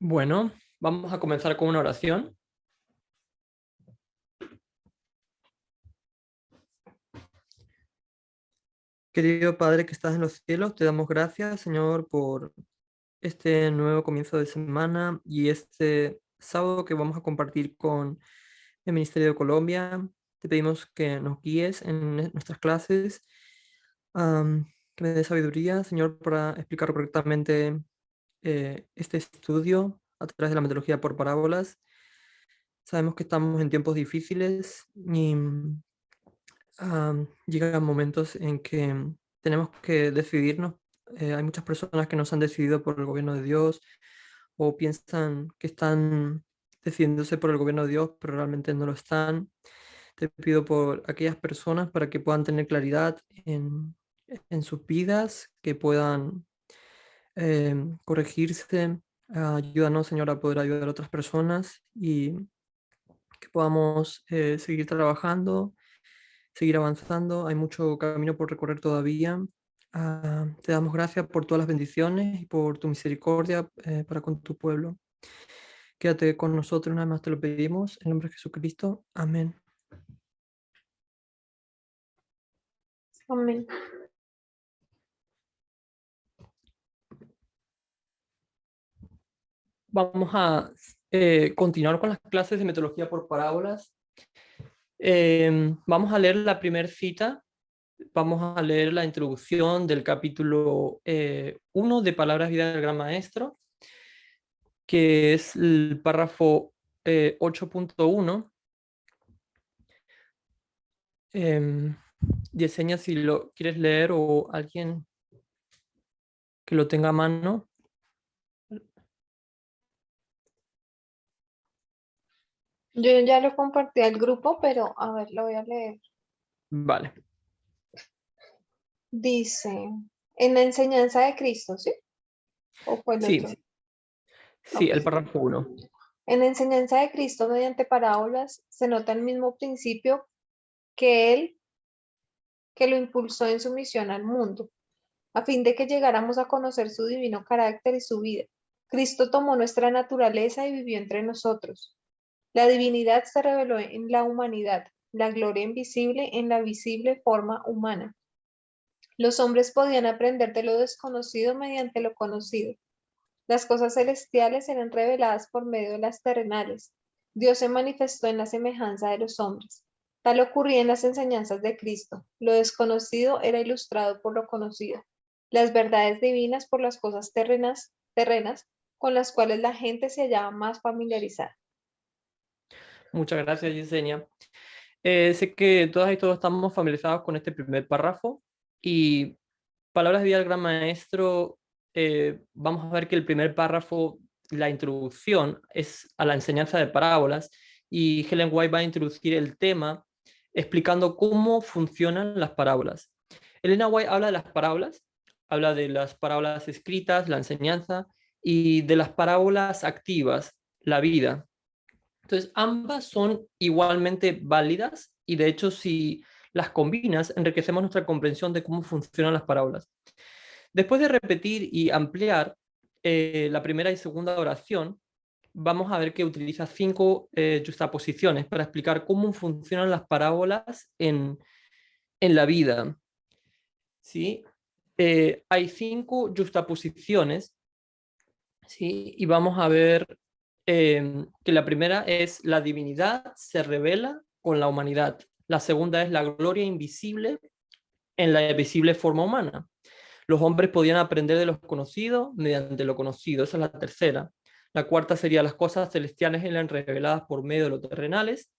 Bueno, vamos a comenzar con una oración. Querido Padre que estás en los cielos, te damos gracias, Señor, por este nuevo comienzo de semana y este sábado que vamos a compartir con el Ministerio de Colombia. Te pedimos que nos guíes en nuestras clases, que me des sabiduría, Señor, para explicar correctamente este estudio a través de la metodología por parábolas. Sabemos que estamos en tiempos difíciles y llegan momentos en que tenemos que decidirnos. Hay muchas personas que no se han decidido por el gobierno de Dios o piensan que están decidiéndose por el gobierno de Dios, pero realmente no lo están. Te pido por aquellas personas para que puedan tener claridad en sus vidas, que puedan corregirse. Ayúdanos, Señor, a poder ayudar a otras personas y que podamos seguir trabajando, seguir avanzando. Hay mucho camino por recorrer todavía. Te damos gracias por todas las bendiciones y por tu misericordia para con tu pueblo. Quédate con nosotros, nada más te lo pedimos. En nombre de Jesucristo. Amén. Amén. Vamos a continuar con las clases de metodología por parábolas. Vamos a leer la primera cita. Vamos a leer la introducción del capítulo 1 de Palabras Vida del Gran Maestro, que es el párrafo 8.1. Yesenia, si lo quieres leer o alguien que lo tenga a mano. Yo ya lo compartí al grupo, pero a ver, lo voy a leer. Vale. Dice, en la enseñanza de Cristo, ¿sí? ¿O fue el Sí, otro? sí, Ok. el párrafo 1. En la enseñanza de Cristo mediante parábolas se nota el mismo principio que él que lo impulsó en su misión al mundo, a fin de que llegáramos a conocer su divino carácter y su vida. Cristo tomó nuestra naturaleza y vivió entre nosotros. La divinidad se reveló en la humanidad, la gloria invisible en la visible forma humana. Los hombres podían aprender de lo desconocido mediante lo conocido. Las cosas celestiales eran reveladas por medio de las terrenales. Dios se manifestó en la semejanza de los hombres. Tal ocurría en las enseñanzas de Cristo. Lo desconocido era ilustrado por lo conocido. Las verdades divinas por las cosas terrenas con las cuales la gente se hallaba más familiarizada. Muchas gracias, Yesenia. Sé que todas y todos estamos familiarizados con este primer párrafo y Palabras de Vida del Gran Maestro, vamos a ver que el primer párrafo, la introducción, es a la enseñanza de parábolas y Helen White va a introducir el tema explicando cómo funcionan las parábolas. Elena White habla de las parábolas escritas, la enseñanza, y de las parábolas activas, la vida. Entonces, ambas son igualmente válidas y de hecho, si las combinas, enriquecemos nuestra comprensión de cómo funcionan las parábolas. Después de repetir y ampliar la primera y segunda oración, vamos a ver que utiliza 5 justaposiciones para explicar cómo funcionan las parábolas en la vida. ¿Sí? Hay 5 justaposiciones, ¿sí? Y vamos a ver que la primera es la divinidad se revela con la humanidad. La segunda es la gloria invisible en la visible forma humana. Los hombres podían aprender de lo conocido mediante lo conocido. Esa es la tercera. La cuarta sería las cosas celestiales eran reveladas por medio de los terrenales.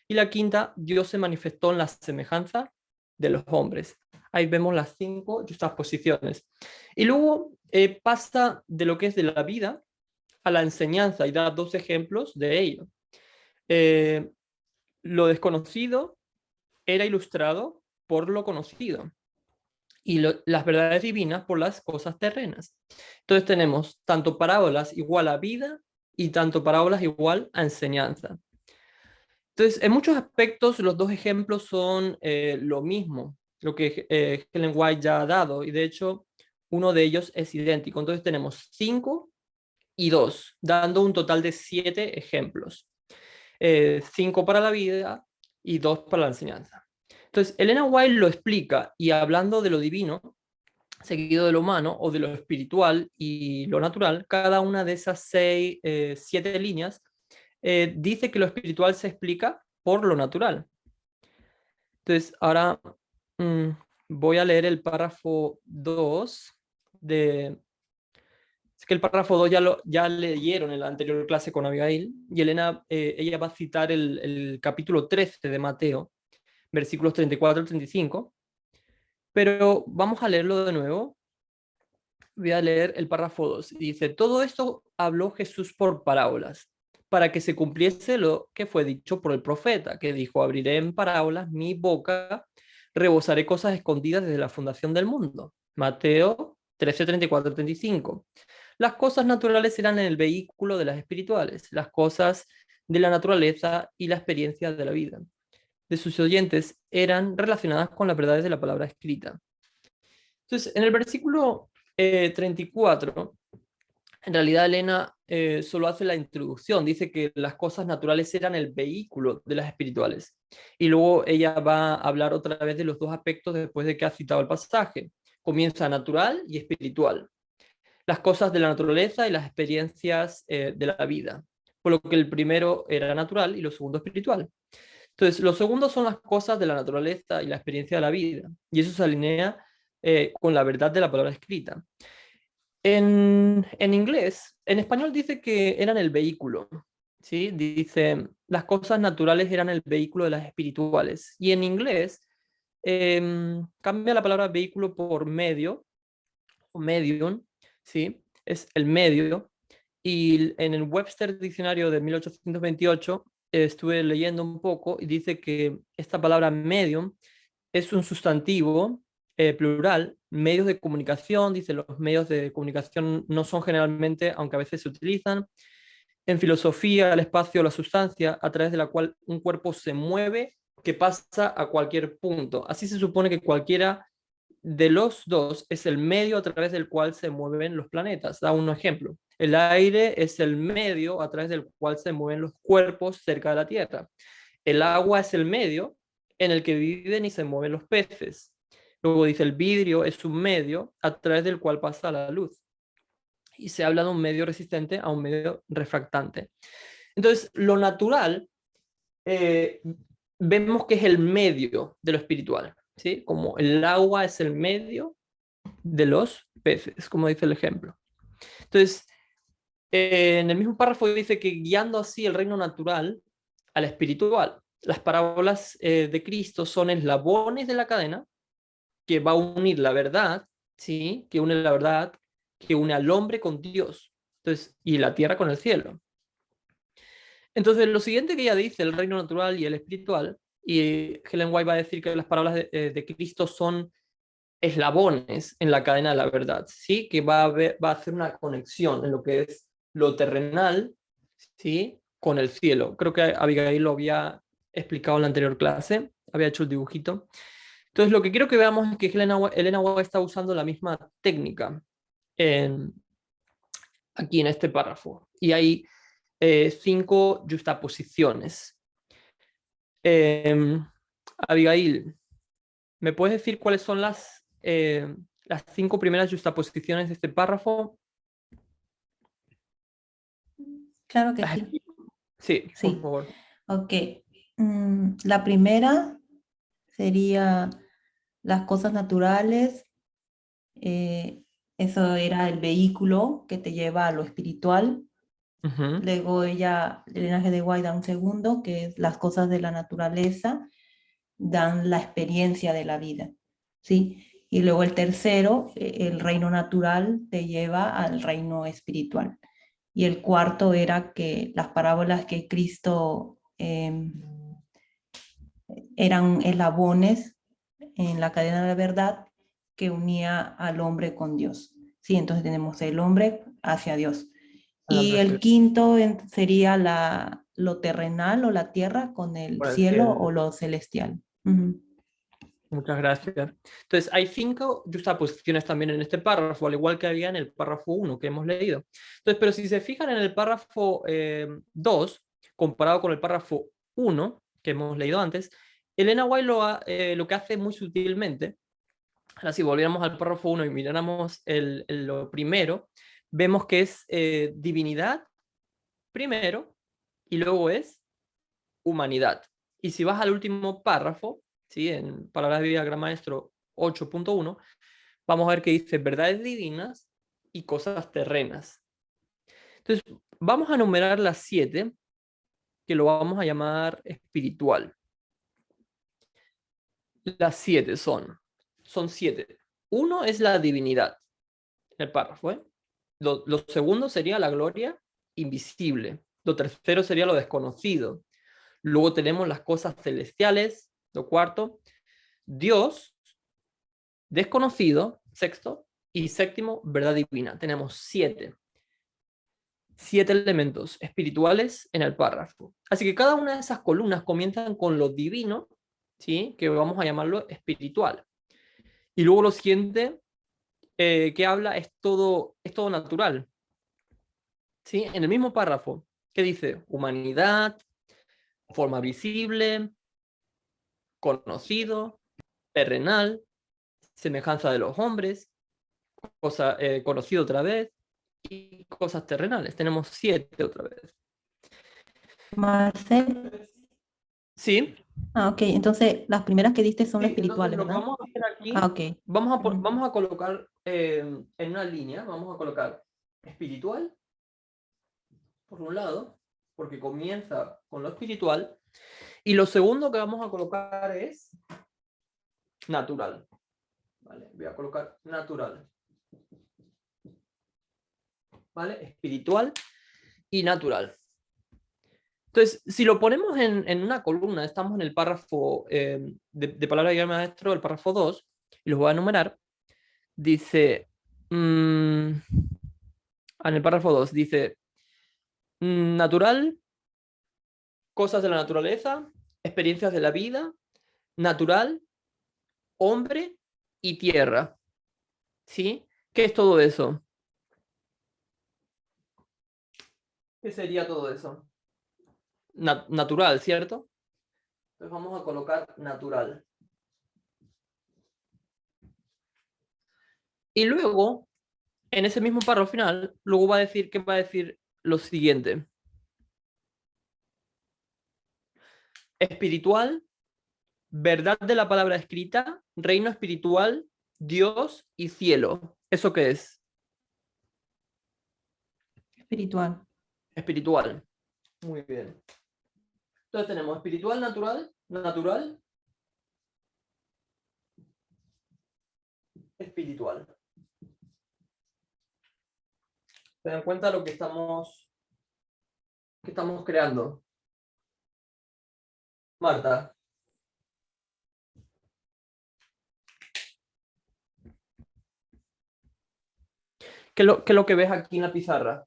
Y la quinta, Dios se manifestó en la semejanza de los hombres. Ahí vemos las 5 justaposiciones. Y luego pasa de lo que es de la vida a la enseñanza y da 2 ejemplos de ello. Eh, lo desconocido era ilustrado por lo conocido y las verdades divinas por las cosas terrenas. Entonces tenemos tanto parábolas igual a vida y tanto parábolas igual a enseñanza. Entonces, en muchos aspectos los 2 ejemplos son lo mismo, lo que Helen White ya ha dado, y de hecho uno de ellos es idéntico. Entonces tenemos 5 y 2, dando un total de 7 ejemplos. 5 para la vida y 2 para la enseñanza. Entonces, Elena White lo explica y hablando de lo divino, seguido de lo humano o de lo espiritual y lo natural, cada una de esas 7 líneas dice que lo espiritual se explica por lo natural. Entonces, ahora mm, voy a leer el párrafo 2 de... Es que el párrafo 2 ya leyeron en la anterior clase con Abigail y Elena, ella va a citar el capítulo 13 de Mateo, versículos 34 al 35, pero vamos a leerlo de nuevo. Voy a leer el párrafo 2. Dice, todo esto habló Jesús por parábolas, para que se cumpliese lo que fue dicho por el profeta, que dijo, abriré en parábolas mi boca, rebosaré cosas escondidas desde la fundación del mundo. Mateo 13, 34, 35. Las cosas naturales eran el vehículo de las espirituales, las cosas de la naturaleza y la experiencia de la vida de sus oyentes eran relacionadas con las verdades de la palabra escrita. Entonces, en el versículo 34, en realidad Elena solo hace la introducción, dice que las cosas naturales eran el vehículo de las espirituales. Y luego ella va a hablar otra vez de los dos aspectos después de que ha citado el pasaje. Comienza natural y espiritual. Las cosas de la naturaleza y las experiencias de la vida. Por lo que el primero era natural y lo segundo espiritual. Entonces, lo segundo son las cosas de la naturaleza y la experiencia de la vida. Y eso se alinea con la verdad de la palabra escrita. En inglés, en español dice que eran el vehículo, ¿sí? Dice, las cosas naturales eran el vehículo de las espirituales. Y en inglés cambia la palabra vehículo por medio, o medium, ¿sí? Es el medio. Y en el Webster Diccionario de 1828 estuve leyendo un poco y dice que esta palabra medium es un sustantivo plural, medios de comunicación, dice los medios de comunicación no son generalmente, aunque a veces se utilizan, en filosofía, el espacio, la sustancia a través de la cual un cuerpo se mueve, que pasa a cualquier punto. Así se supone que cualquiera de los dos es el medio a través del cual se mueven los planetas. Da un ejemplo. El aire es el medio a través del cual se mueven los cuerpos cerca de la Tierra. El agua es el medio en el que viven y se mueven los peces. Luego dice el vidrio es un medio a través del cual pasa la luz. Y se habla de un medio resistente a un medio refractante. Entonces, lo natural eh, vemos que es el medio de lo espiritual, ¿sí? Como el agua es el medio de los peces, como dice el ejemplo. Entonces, en el mismo párrafo dice que guiando así el reino natural al espiritual, las parábolas de Cristo son eslabones de la cadena que va a unir la verdad, ¿sí? Que une la verdad, que une al hombre con Dios, entonces, y la tierra con el cielo. Entonces, lo siguiente que ella dice, el reino natural y el espiritual, y Helen White va a decir que las parábolas de Cristo son eslabones en la cadena de la verdad, ¿sí? Que va a hacer una conexión en lo que es lo terrenal, ¿sí? Con el cielo. Creo que Abigail lo había explicado en la anterior clase, había hecho el dibujito. Entonces, lo que quiero que veamos es que Elena White está usando la misma técnica aquí en este párrafo. Y hay 5 justaposiciones. Abigail, ¿me puedes decir cuáles son las 5 primeras justaposiciones de este párrafo? Claro que sí. Sí, por Sí. favor. Ok. La primera sería las cosas naturales. Eso era el vehículo que te lleva a lo espiritual. Ujú. Luego Elena G. de White da un segundo, que es las cosas de la naturaleza dan la experiencia de la vida, ¿sí? Y luego el tercero, el reino natural te lleva al reino espiritual. Y el cuarto era que las parábolas que Cristo eran eslabones en la cadena de la verdad que unía al hombre con Dios. Sí, entonces tenemos el hombre hacia Dios. Y el quinto sería lo terrenal o la tierra con el cielo o lo celestial. Uh-huh. Muchas gracias. Entonces, hay 5 juxtaposiciones también en este párrafo, al igual que había en el párrafo 1 que hemos leído. Entonces, pero si se fijan en el párrafo 2, comparado con el párrafo 1 que hemos leído antes, Elena White lo que hace muy sutilmente. Ahora, si volviéramos al párrafo 1 y miráramos lo primero, vemos que es divinidad primero y luego es humanidad. Y si vas al último párrafo, ¿sí? En Palabras de Vida Gran Maestro 8.1, vamos a ver que dice verdades divinas y cosas terrenas. Entonces, vamos a enumerar las 7, que lo vamos a llamar espiritual. Las 7 son 7. 1 es la divinidad, el párrafo, ¿eh? Lo segundo sería la gloria invisible. Lo tercero sería lo desconocido. Luego tenemos las cosas celestiales. Lo cuarto, Dios, desconocido, sexto. Y séptimo, verdad divina. Tenemos 7 elementos espirituales en el párrafo. Así que cada una de esas columnas comienzan con lo divino, ¿sí? Que vamos a llamarlo espiritual. Y luego lo siguiente que habla es todo natural. ¿Sí? En el mismo párrafo, ¿qué dice? Humanidad, forma visible, conocido, terrenal, semejanza de los hombres, conocido otra vez, y cosas terrenales. Tenemos 7 otra vez. Marcel. Sí. Ah, ok. Entonces, las primeras que diste son las Sí, entonces espirituales, lo que ¿verdad? vamos a hacer aquí, Ah, ok. vamos a colocar en una línea, vamos a colocar espiritual, por un lado, porque comienza con lo espiritual, y lo segundo que vamos a colocar es natural. ¿Vale? Voy a colocar natural. ¿Vale? Espiritual y natural. Entonces, si lo ponemos en una columna, estamos en el párrafo de Palabra de Gran Maestro, el párrafo 2, y los voy a enumerar. Dice, en el párrafo 2, dice, natural, cosas de la naturaleza, experiencias de la vida, natural, hombre y tierra. ¿Sí? ¿Qué es todo eso? ¿Qué sería todo eso? Natural, ¿cierto? Entonces vamos a colocar natural. Y luego, en ese mismo párrafo final, luego va a decir que va a decir lo siguiente. Espiritual, verdad de la palabra escrita, reino espiritual, Dios y cielo. ¿Eso qué es? Espiritual. Espiritual. Muy bien. Entonces tenemos espiritual, natural, natural, espiritual. ¿Se dan cuenta lo que estamos creando? Marta. ¿Qué es lo que ves aquí en la pizarra?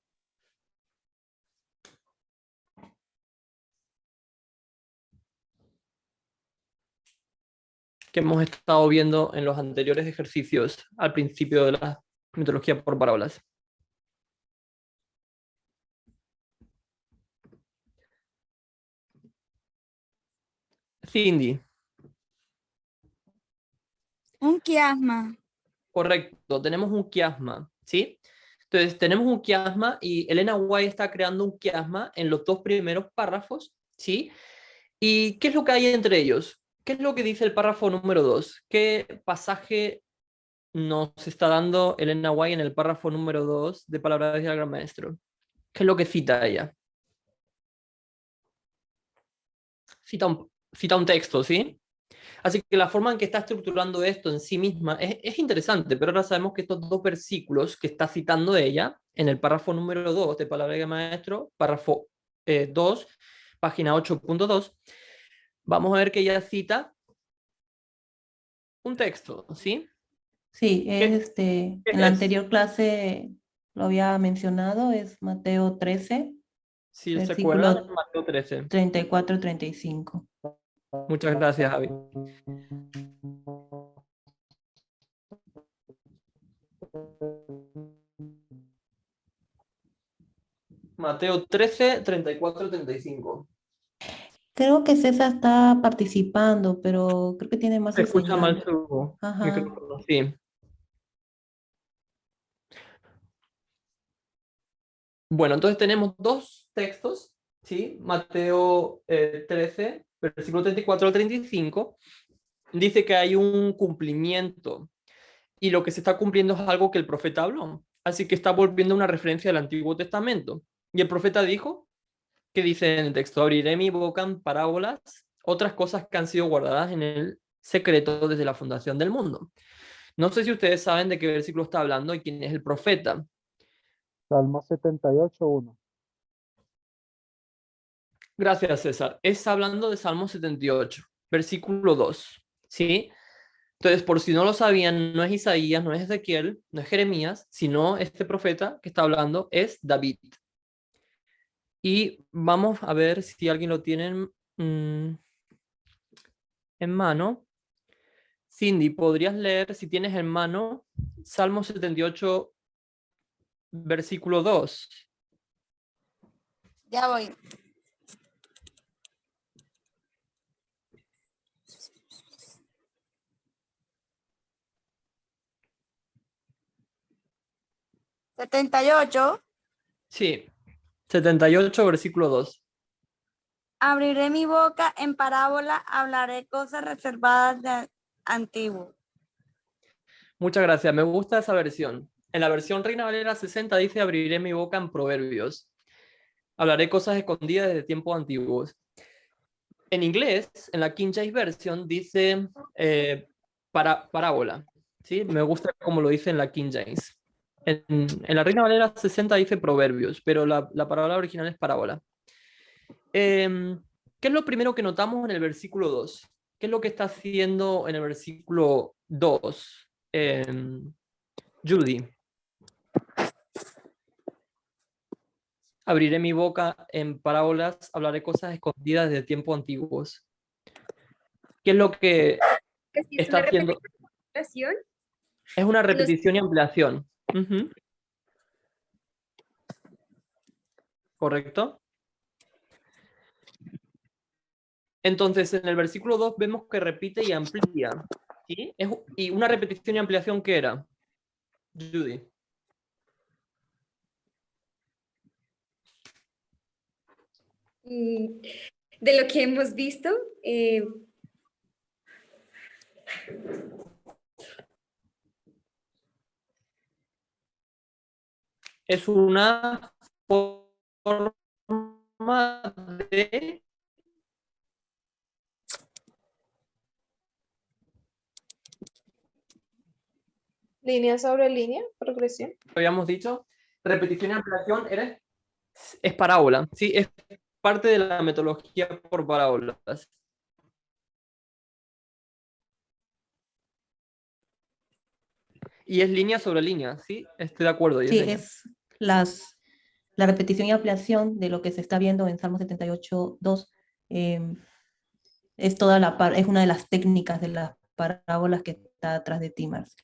Que hemos estado viendo en los anteriores ejercicios al principio de la mitología por parábolas. Cindy. Un quiasma. Correcto, tenemos un quiasma, ¿sí? Entonces, tenemos un quiasma y Elena White está creando un quiasma en los 2 primeros párrafos, ¿sí? ¿Y qué es lo que hay entre ellos? ¿Qué es lo que dice el párrafo número 2? ¿Qué pasaje nos está dando Elena White en el párrafo número 2 de Palabras del Gran Maestro? ¿Qué es lo que cita ella? Cita un texto, ¿sí? Así que la forma en que está estructurando esto en sí misma es interesante, pero ahora sabemos que estos 2 versículos que está citando ella en el párrafo número 2 de Palabra de Maestro, párrafo 2, página 8.2, vamos a ver que ella cita un texto, ¿sí? Sí, ¿Qué en es? la anterior clase lo había mencionado, es Mateo 13, Si se acuerdan, versículo Mateo 13. 34-35. Muchas gracias, Javi. Mateo 13, 34, 35. Creo que César está participando, pero creo que tiene más Se su escucha mal señal. su Ajá. micrófono, sí. Bueno, entonces tenemos dos textos, ¿sí? Mateo 13, versículo 34 al 35, dice que hay un cumplimiento y lo que se está cumpliendo es algo que el profeta habló. Así que está volviendo una referencia al Antiguo Testamento. Y el profeta dijo, que dice en el texto, abriré mi boca en parábolas, otras cosas que han sido guardadas en el secreto desde la fundación del mundo. No sé si ustedes saben de qué versículo está hablando y quién es el profeta. Salmo 78:1. Gracias, César. Es hablando de Salmo 78, versículo 2. ¿Sí? Entonces, por si no lo sabían, no es Isaías, no es Ezequiel, no es Jeremías, sino este profeta que está hablando es David. Y vamos a ver si alguien lo tiene en mano. Cindy, ¿podrías leer, si tienes en mano, Salmo 78, versículo 2? Ya voy. ¿78? Sí, 78, versículo 2. Abriré mi boca en parábola, hablaré cosas reservadas de antiguo. Muchas gracias, me gusta esa versión. En la versión Reina Valera 60 dice, abriré mi boca en proverbios. Hablaré cosas escondidas desde tiempos antiguos. En inglés, en la King James Version, dice parábola. ¿Sí? Me gusta como lo dice en la King James. En la Reina Valera 60 dice proverbios, pero la palabra original es parábola. ¿Qué es lo primero que notamos en el versículo 2? ¿Qué es lo que está haciendo en el versículo 2? Judy. Abriré mi boca en parábolas, hablaré cosas escondidas de tiempos antiguos. ¿Qué es lo que Que si es está una haciendo? repetición. Es una repetición y ampliación. Ujú. ¿Correcto? Entonces, en el versículo 2 vemos que repite y amplía. ¿Sí? ¿Y una repetición y ampliación qué era? Judy. De lo que hemos visto, Es una forma de... Línea sobre línea, progresión. Habíamos dicho, repetición y ampliación es parábola. ¿Sí? Es parte de la metodología por parábolas. Y es línea sobre línea, ¿sí? Estoy de acuerdo, Sí, Yesenia. es la repetición y ampliación de lo que se está viendo en Salmo 78:2. Es es una de las técnicas de las parábolas que está atrás de ti, Marcel.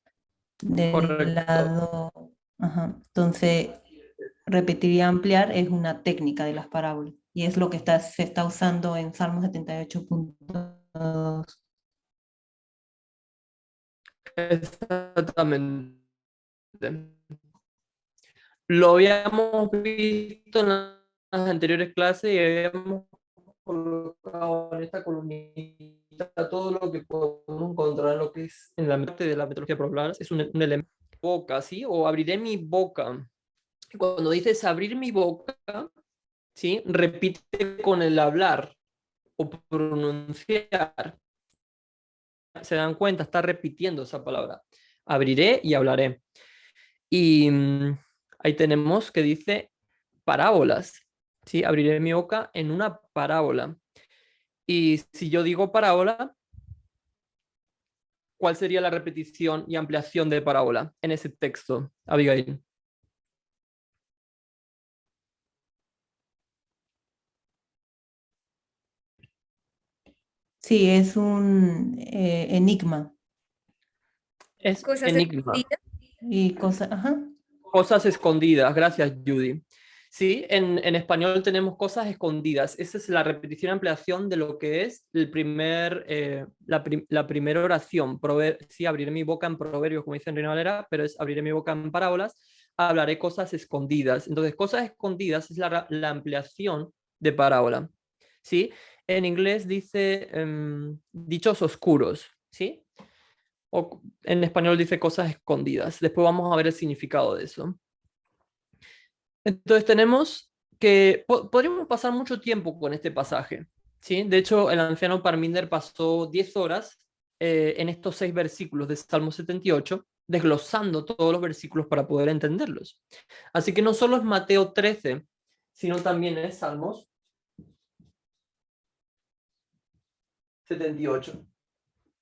Del Correcto. lado, ajá. Entonces, repetir y ampliar es una técnica de las parábolas y es lo que se está usando en Salmo 78:2. Exactamente. Lo habíamos visto en las anteriores clases y habíamos colocado en esta columnita todo lo que podemos encontrar en lo que es en la mente de la metodología por palabras. Es un elemento. Boca, ¿sí? O abriré mi boca. Cuando dices abrir mi boca, ¿sí? Repite con el hablar o pronunciar. Se dan cuenta, está repitiendo esa palabra. Abriré y hablaré. Y ahí tenemos que dice parábolas. ¿Sí? Abriré mi boca en una parábola. Y si yo digo parábola, ¿cuál sería la repetición y ampliación de parábola en ese texto, Abigail? Sí, es un enigma. Es cosas enigma. escondidas. Y cosas, ajá. Cosas escondidas, gracias Judy. Sí, en español tenemos cosas escondidas. Esa es la repetición y ampliación de lo que es la primera oración. Sí, abriré mi boca en proverbios, como dice Reina Valera, pero es abriré mi boca en parábolas, hablaré cosas escondidas. Entonces, cosas escondidas es la ampliación de parábola. ¿Sí? En inglés dice dichos oscuros, ¿sí? O en español dice cosas escondidas. Después vamos a ver el significado de eso. Entonces tenemos que podríamos pasar mucho tiempo con este pasaje, ¿sí? De hecho, el anciano Parminder pasó 10 horas en estos 6 versículos de Salmo 78, desglosando todos los versículos para poder entenderlos. Así que no solo es Mateo 13, sino también es Salmos 78,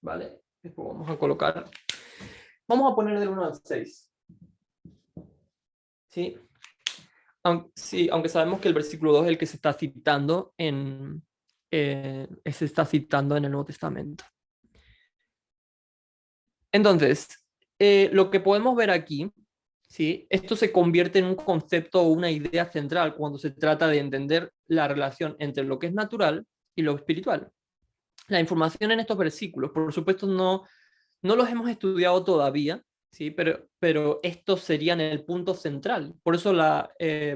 ¿vale? Después vamos a poner del 1 al 6, ¿sí? Sí, aunque sabemos que el versículo 2 es el que se está citando se está citando en el Nuevo Testamento. Entonces, lo que podemos ver aquí, ¿sí? Esto se convierte en un concepto o una idea central cuando se trata de entender la relación entre lo que es natural y lo espiritual. La información en estos versículos, por supuesto, no los hemos estudiado todavía, ¿sí? Pero estos serían el punto central. Por eso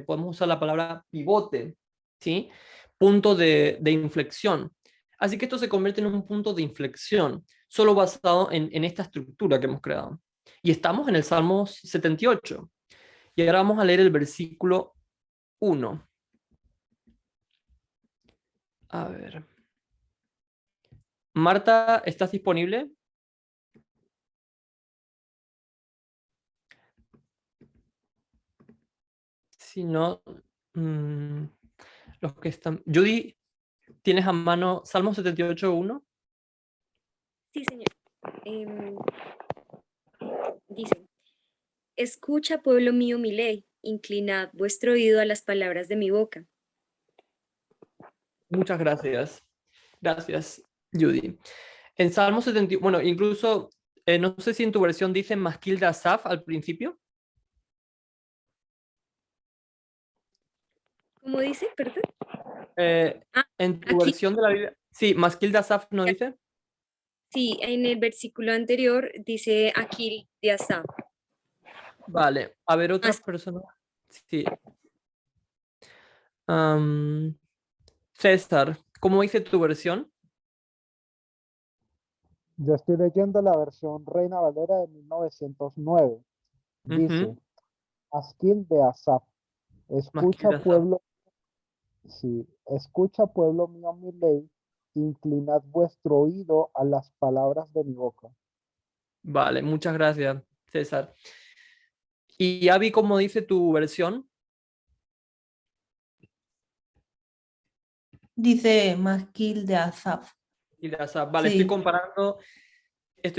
podemos usar la palabra pivote, ¿sí? Punto de inflexión. Así que esto se convierte en un punto de inflexión, solo basado en esta estructura que hemos creado. Y estamos en el Salmo 78. Y ahora vamos a leer el versículo 1. A ver. Marta, ¿estás disponible? Si no, los que están... Judy, ¿tienes a mano Salmo 78:1? Sí, señor. Dice, escucha, pueblo mío, mi ley, inclinad vuestro oído a las palabras de mi boca. Muchas gracias. Gracias, Judy. En Salmo 71, bueno, incluso, no sé si en tu versión dice Masquil de Asaf al principio. ¿Cómo dice? Perdón. Ah, En tu aquí versión de la Biblia. Sí, Masquil de Asaf no dice. sí, en el versículo anterior dice Aquil de Asaf. Vale, a ver otras Mas- personas. Sí. César, ¿cómo dice tu versión? Yo estoy leyendo la versión Reina Valera de 1909. Dice, Ujú, Asquil de Asaf, Masquil escucha de Asaf. pueblo, sí, escucha pueblo mío mi ley, inclinad vuestro oído a las palabras de mi boca. Vale, muchas gracias, César. ¿Y Abby, cómo dice tu versión? Dice Masquil de Asaf. Y de Asaf. Vale, Sí, estoy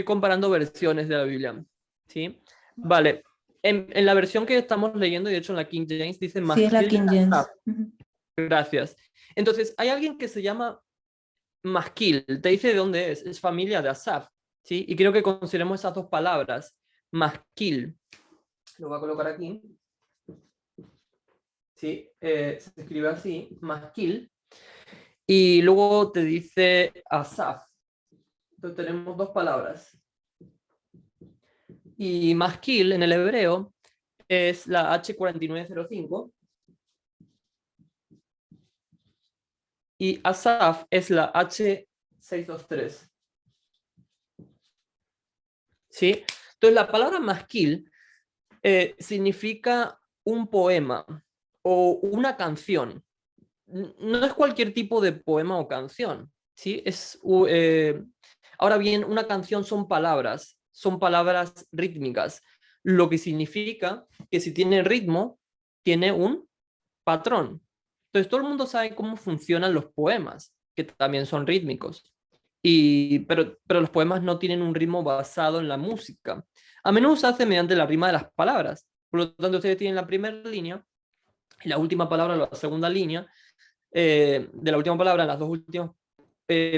comparando versiones de la Biblia. ¿Sí? Vale. En la versión que estamos leyendo, y de hecho en la King James, dice sí es la Masquil de King Asaf. James. Ujú. Gracias. Entonces, hay alguien que se llama Masquil. Te dice de dónde es. Es familia de Asaf. ¿Sí? Y quiero que consideremos esas dos palabras. Masquil. Lo voy a colocar aquí. ¿Sí? Se escribe así. Masquil. Y luego te dice Asaf. Entonces tenemos dos palabras. Y masquil en el hebreo es la H4905 y Asaf es la H623. ¿Sí? Entonces la palabra masquil significa un poema o una canción. No es cualquier tipo de poema o canción. ¿Sí? Ahora bien, una canción son palabras rítmicas, lo que significa que si tiene ritmo, tiene un patrón. Entonces todo el mundo sabe cómo funcionan los poemas, que también son rítmicos. Pero los poemas no tienen un ritmo basado en la música. A menudo se hace mediante la rima de las palabras. Por lo tanto, ustedes tienen la primera línea y la última palabra, la segunda línea, de la última palabra, las dos últimas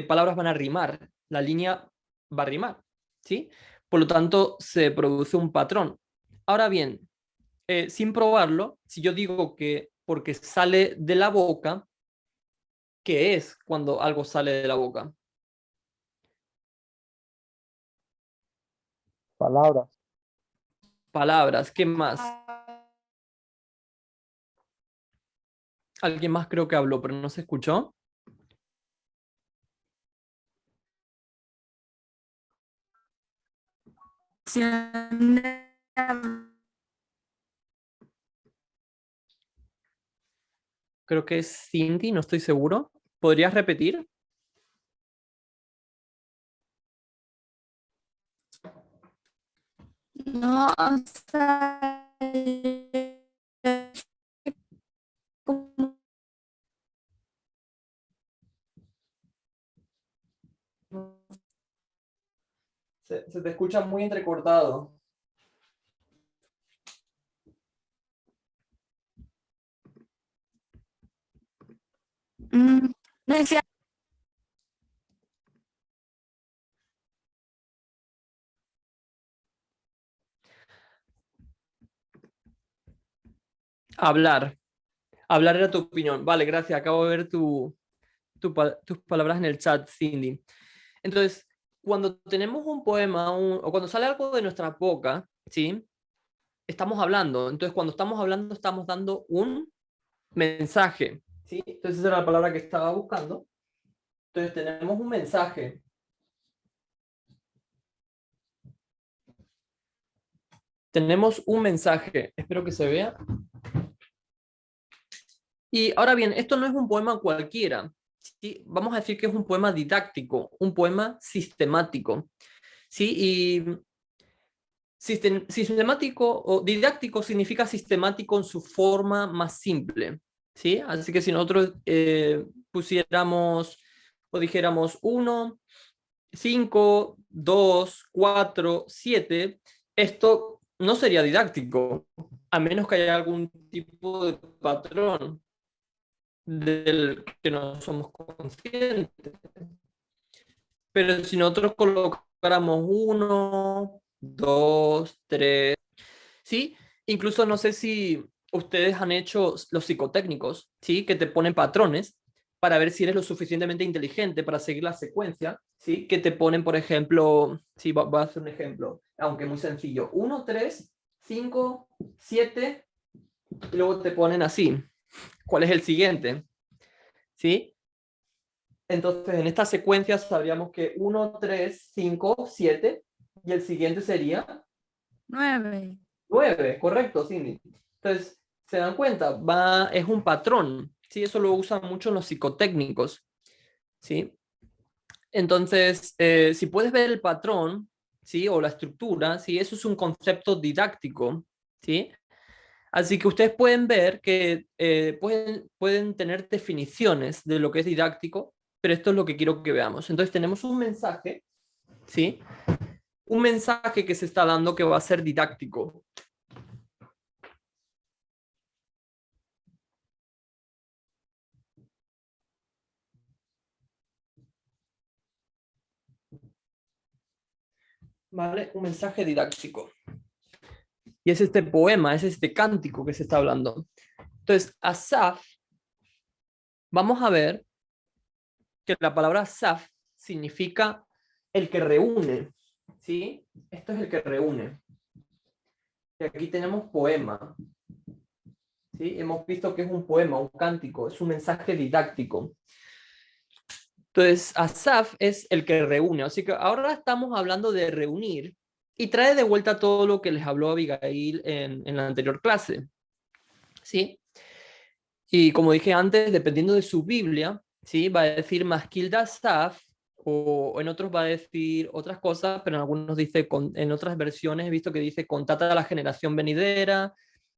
palabras van a rimar. La línea va a rimar. ¿Sí? Por lo tanto, se produce un patrón. Ahora bien, sin probarlo, si yo digo que porque sale de la boca, ¿qué es cuando algo sale de la boca? Palabras. Palabras, ¿qué más? Alguien más creo que habló, pero no se escuchó. Creo que es Cindy, no estoy seguro. ¿Podrías repetir? No, o sea, como- Se te escucha muy entrecortado. no decía, Hablar. Hablar era tu opinión. Vale, gracias. Acabo de ver tus palabras en el chat, Cindy. Entonces, cuando tenemos un poema o cuando sale algo de nuestra boca, ¿sí? Estamos hablando. Entonces, cuando estamos hablando, estamos dando un mensaje, ¿sí? Entonces, esa era la palabra que estaba buscando. Entonces, tenemos un mensaje. Tenemos un mensaje. Espero que se vea. Y ahora bien, esto no es un poema cualquiera, ¿sí? Vamos a decir que es un poema didáctico, un poema sistemático, ¿sí? Y sistemático o didáctico significa sistemático en su forma más simple, ¿sí? Así que si nosotros pusiéramos o dijéramos 1, 5, 2, 4, 7, esto no sería didáctico, a menos que haya algún tipo de patrón del que no somos conscientes. Pero si nosotros colocáramos 1, 2, 3, ¿sí? Incluso no sé si ustedes han hecho los psicotécnicos, ¿sí? Que te ponen patrones para ver si eres lo suficientemente inteligente para seguir la secuencia, ¿sí? Que te ponen, por ejemplo, sí, voy a hacer un ejemplo, aunque muy sencillo, 1, 3, 5, 7, y luego te ponen así. ¿Cuál es el siguiente? ¿Sí? Entonces, en esta secuencia sabríamos que 1, 3, 5, 7, y el siguiente sería 9. 9, correcto, Cindy. Entonces, se dan cuenta, es un patrón, ¿sí? Eso lo usan mucho los psicotécnicos, ¿sí? Entonces, si puedes ver el patrón, ¿sí? O la estructura, ¿sí? Eso es un concepto didáctico, ¿sí? Así que ustedes pueden ver que pueden tener definiciones de lo que es didáctico, pero esto es lo que quiero que veamos. Entonces tenemos un mensaje, ¿sí? Un mensaje que se está dando que va a ser didáctico. ¿Vale? Un mensaje didáctico. Y es este poema, es este cántico que se está hablando. Entonces, Asaf, vamos a ver que la palabra Asaf significa el que reúne, ¿sí? Esto es el que reúne. Y aquí tenemos poema, ¿sí? Hemos visto que es un poema, un cántico, es un mensaje didáctico. Entonces, Asaf es el que reúne. Así que ahora estamos hablando de reunir y trae de vuelta todo lo que les habló Abigail en la anterior clase, ¿sí? Y como dije antes, dependiendo de su Biblia, ¿sí? Va a decir Maskilda Asaf, o en otros va a decir otras cosas, pero en algunos dice, en otras versiones he visto que dice contata a la generación venidera,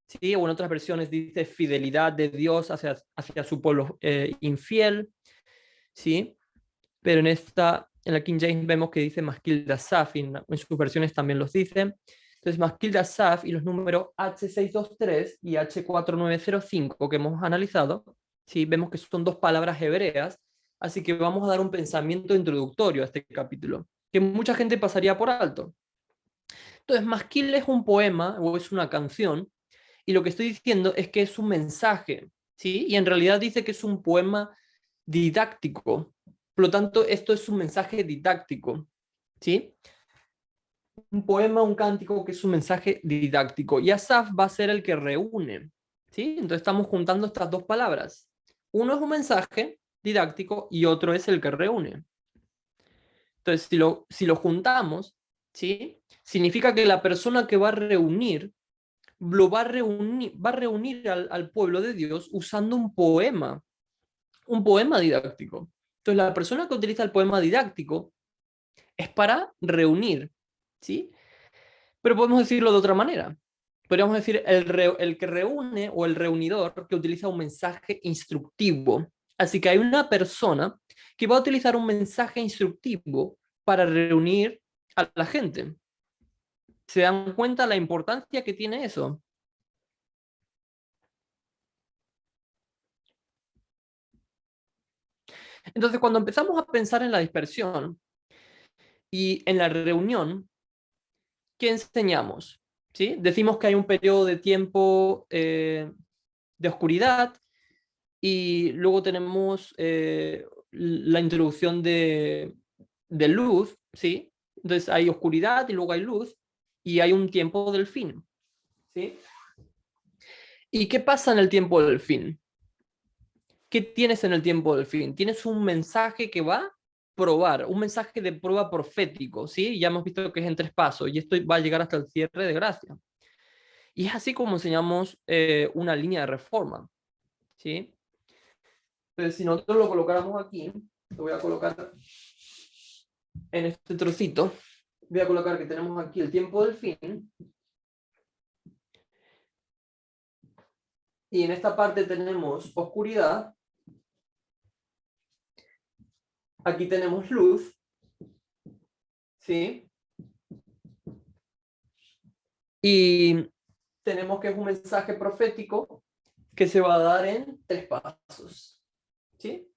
¿sí? O en otras versiones dice fidelidad de Dios hacia su pueblo infiel, ¿sí? Pero en la King James vemos que dice Maskilda Asaf, y en sus versiones también los dice. Entonces, Maskilda Asaf y los números H623 y H4905 que hemos analizado, ¿sí? Vemos que son dos palabras hebreas, así que vamos a dar un pensamiento introductorio a este capítulo, que mucha gente pasaría por alto. Entonces, Masquil es un poema o es una canción, y lo que estoy diciendo es que es un mensaje, ¿sí? Y en realidad dice que es un poema didáctico. Por lo tanto, esto es un mensaje didáctico, ¿sí? Un poema, un cántico que es un mensaje didáctico. Y Asaf va a ser el que reúne, ¿sí? Entonces estamos juntando estas dos palabras. Uno es un mensaje didáctico y otro es el que reúne. Entonces, si lo juntamos, ¿sí? Significa que la persona que va a reunir, va a reunir al pueblo de Dios usando un poema didáctico. Entonces, la persona que utiliza el poema didáctico es para reunir, ¿sí? Pero podemos decirlo de otra manera. Podríamos decir el que reúne o el reunidor que utiliza un mensaje instructivo. Así que hay una persona que va a utilizar un mensaje instructivo para reunir a la gente. ¿Se dan cuenta la importancia que tiene eso? Entonces, cuando empezamos a pensar en la dispersión y en la reunión, ¿qué enseñamos? ¿Sí? Decimos que hay un periodo de tiempo de oscuridad y luego tenemos la introducción de luz, ¿sí? Entonces hay oscuridad y luego hay luz y hay un tiempo del fin, ¿sí? ¿Y qué pasa en el tiempo del fin? ¿Qué tienes en el tiempo del fin? Tienes un mensaje que va a probar, un mensaje de prueba profético, ¿sí? Ya hemos visto que es en 3 pasos y esto va a llegar hasta el cierre de gracia. Y es así como enseñamos una línea de reforma, ¿sí? Entonces, si nosotros lo colocáramos aquí, lo voy a colocar en este trocito, voy a colocar que tenemos aquí el tiempo del fin, y en esta parte tenemos oscuridad, aquí tenemos luz, ¿sí? Y tenemos que es un mensaje profético que se va a dar en 3 pasos, ¿sí?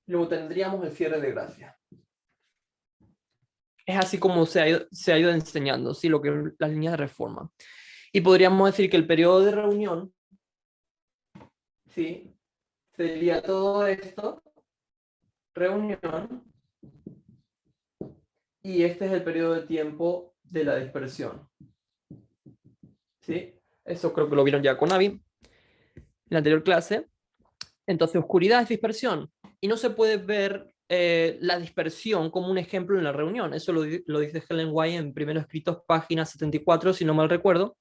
Luego tendríamos el cierre de gracia. Es así como se ha ido enseñando, ¿sí? Lo que es las líneas de reforma. Y podríamos decir que el periodo de reunión, ¿sí? Sería todo esto, reunión, y este es el periodo de tiempo de la dispersión. ¿Sí? Eso creo que lo vieron ya con Avi en la anterior clase. Entonces, oscuridad es dispersión. Y no se puede ver la dispersión como un ejemplo en la reunión. Eso lo dice Helen White en Primeros Escritos, página 74, si no mal recuerdo,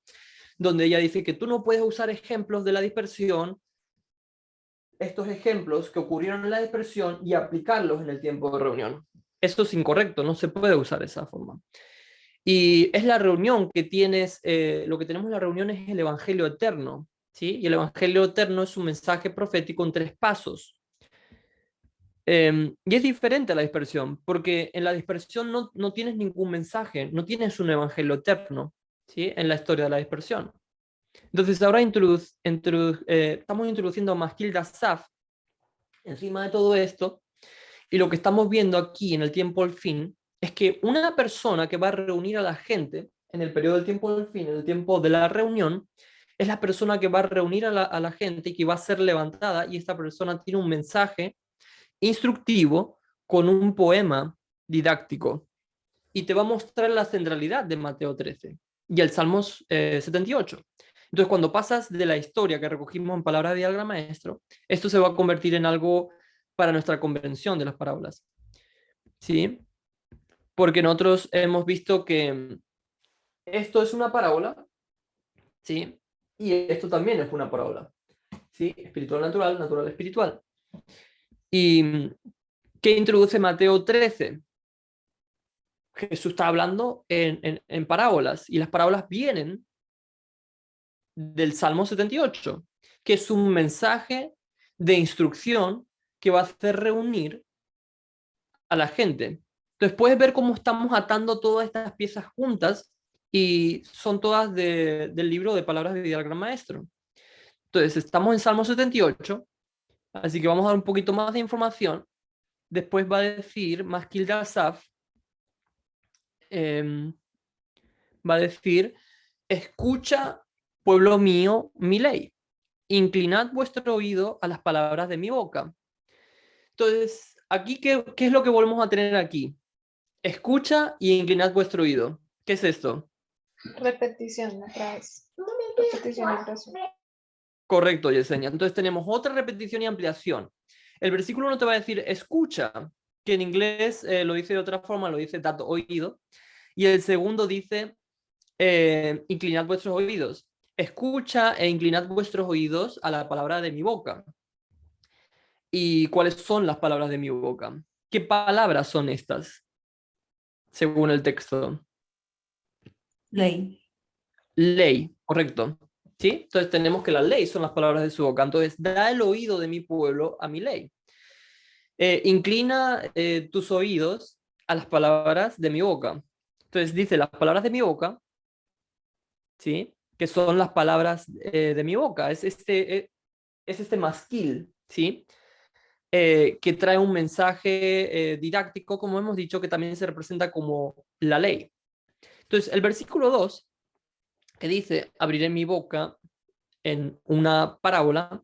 donde ella dice que tú no puedes usar ejemplos de la dispersión, estos ejemplos que ocurrieron en la dispersión, y aplicarlos en el tiempo de reunión. Eso es incorrecto, no se puede usar de esa forma. Y es la reunión que tienes, lo que tenemos en la reunión es el Evangelio eterno, ¿sí? Y el Evangelio eterno es un mensaje profético en 3 pasos. Y es diferente a la dispersión, porque en la dispersión no tienes ningún mensaje, no tienes un Evangelio eterno, ¿sí? En la historia de la dispersión. Entonces ahora estamos introduciendo a Masquil Asaf encima de todo esto, y lo que estamos viendo aquí en el tiempo del fin es que una persona que va a reunir a la gente en el periodo del tiempo del fin, en el tiempo de la reunión, es la persona que va a reunir a la gente y que va a ser levantada, y esta persona tiene un mensaje instructivo con un poema didáctico y te va a mostrar la centralidad de Mateo 13 y el Salmos 78. Entonces, cuando pasas de la historia que recogimos en palabras de al gran maestro, esto se va a convertir en algo para nuestra comprensión de las parábolas, ¿sí? Porque nosotros hemos visto que esto es una parábola, ¿sí? Y esto también es una parábola, ¿sí? Espiritual natural, natural espiritual. ¿Y qué introduce Mateo 13? Jesús está hablando en parábolas, y las parábolas vienen del Salmo 78, que es un mensaje de instrucción que va a hacer reunir a la gente. Entonces puedes ver cómo estamos atando todas estas piezas juntas, y son todas del libro de Palabras de Vida del Gran Maestro. Entonces estamos en Salmo 78, así que vamos a dar un poquito más de información. Después va a decir Masquil de Asaf, va a decir, escucha, pueblo mío, mi ley. Inclinad vuestro oído a las palabras de mi boca. Entonces, aquí, ¿qué es lo que volvemos a tener aquí? Escucha y inclinad vuestro oído. ¿Qué es esto? Repetición otra vez. Repetición y ampliación. Correcto, Yesenia. Entonces tenemos otra repetición y ampliación. El versículo 1 te va a decir escucha, que en inglés lo dice de otra forma, lo dice dad oído. Y el segundo dice inclinad vuestros oídos. Escucha e inclinad vuestros oídos a la palabra de mi boca. ¿Y cuáles son las palabras de mi boca? ¿Qué palabras son estas? Según el texto. Ley. Ley, correcto. ¿Sí? Entonces tenemos que la ley son las palabras de su boca. Entonces, da el oído de mi pueblo a mi ley. Inclina tus oídos a las palabras de mi boca. Entonces dice las palabras de mi boca, ¿sí? Que son las palabras de mi boca. Es este masquil, ¿sí? Que trae un mensaje didáctico, como hemos dicho, que también se representa como la ley. Entonces, el versículo 2, que dice, abriré mi boca en una parábola,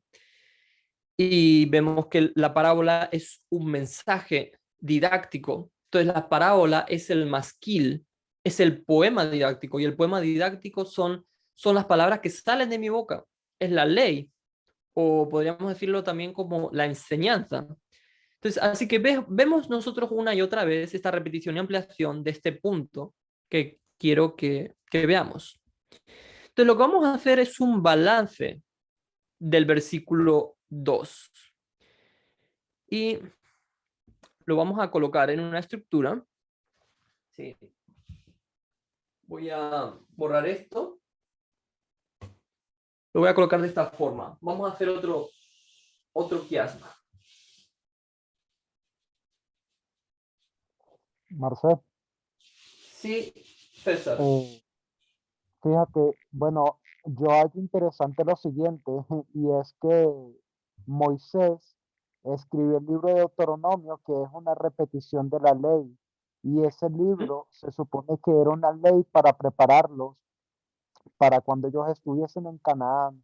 y vemos que la parábola es un mensaje didáctico. Entonces, la parábola es el masquil, es el poema didáctico, y el poema didáctico son las palabras que salen de mi boca, es la ley, o podríamos decirlo también como la enseñanza. Entonces, así que vemos nosotros una y otra vez esta repetición y ampliación de este punto que quiero que veamos. Entonces, lo que vamos a hacer es un balance del versículo 2. Y lo vamos a colocar en una estructura. Sí. Voy a borrar esto. Lo voy a colocar de esta forma. Vamos a hacer otro quiasma. Marcel, Sí, César. fíjate, bueno, yo hallo interesante lo siguiente, y es que Moisés escribió el libro de Deuteronomio, que es una repetición de la ley, y ese libro se supone que era una ley para prepararlos para cuando ellos estuviesen en Canaán.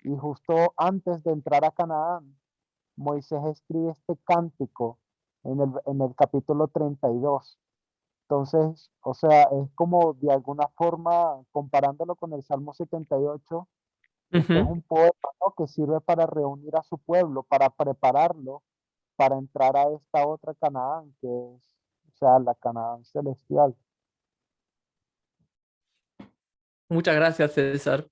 Y justo antes de entrar a Canaán, Moisés escribe este cántico en el capítulo 32. Entonces, o sea, es como de alguna forma, comparándolo con el Salmo 78, este es un poema, ¿no?, que sirve para reunir a su pueblo, para prepararlo para entrar a esta otra Canaán, que es, o sea, la Canaán celestial. Muchas gracias, César.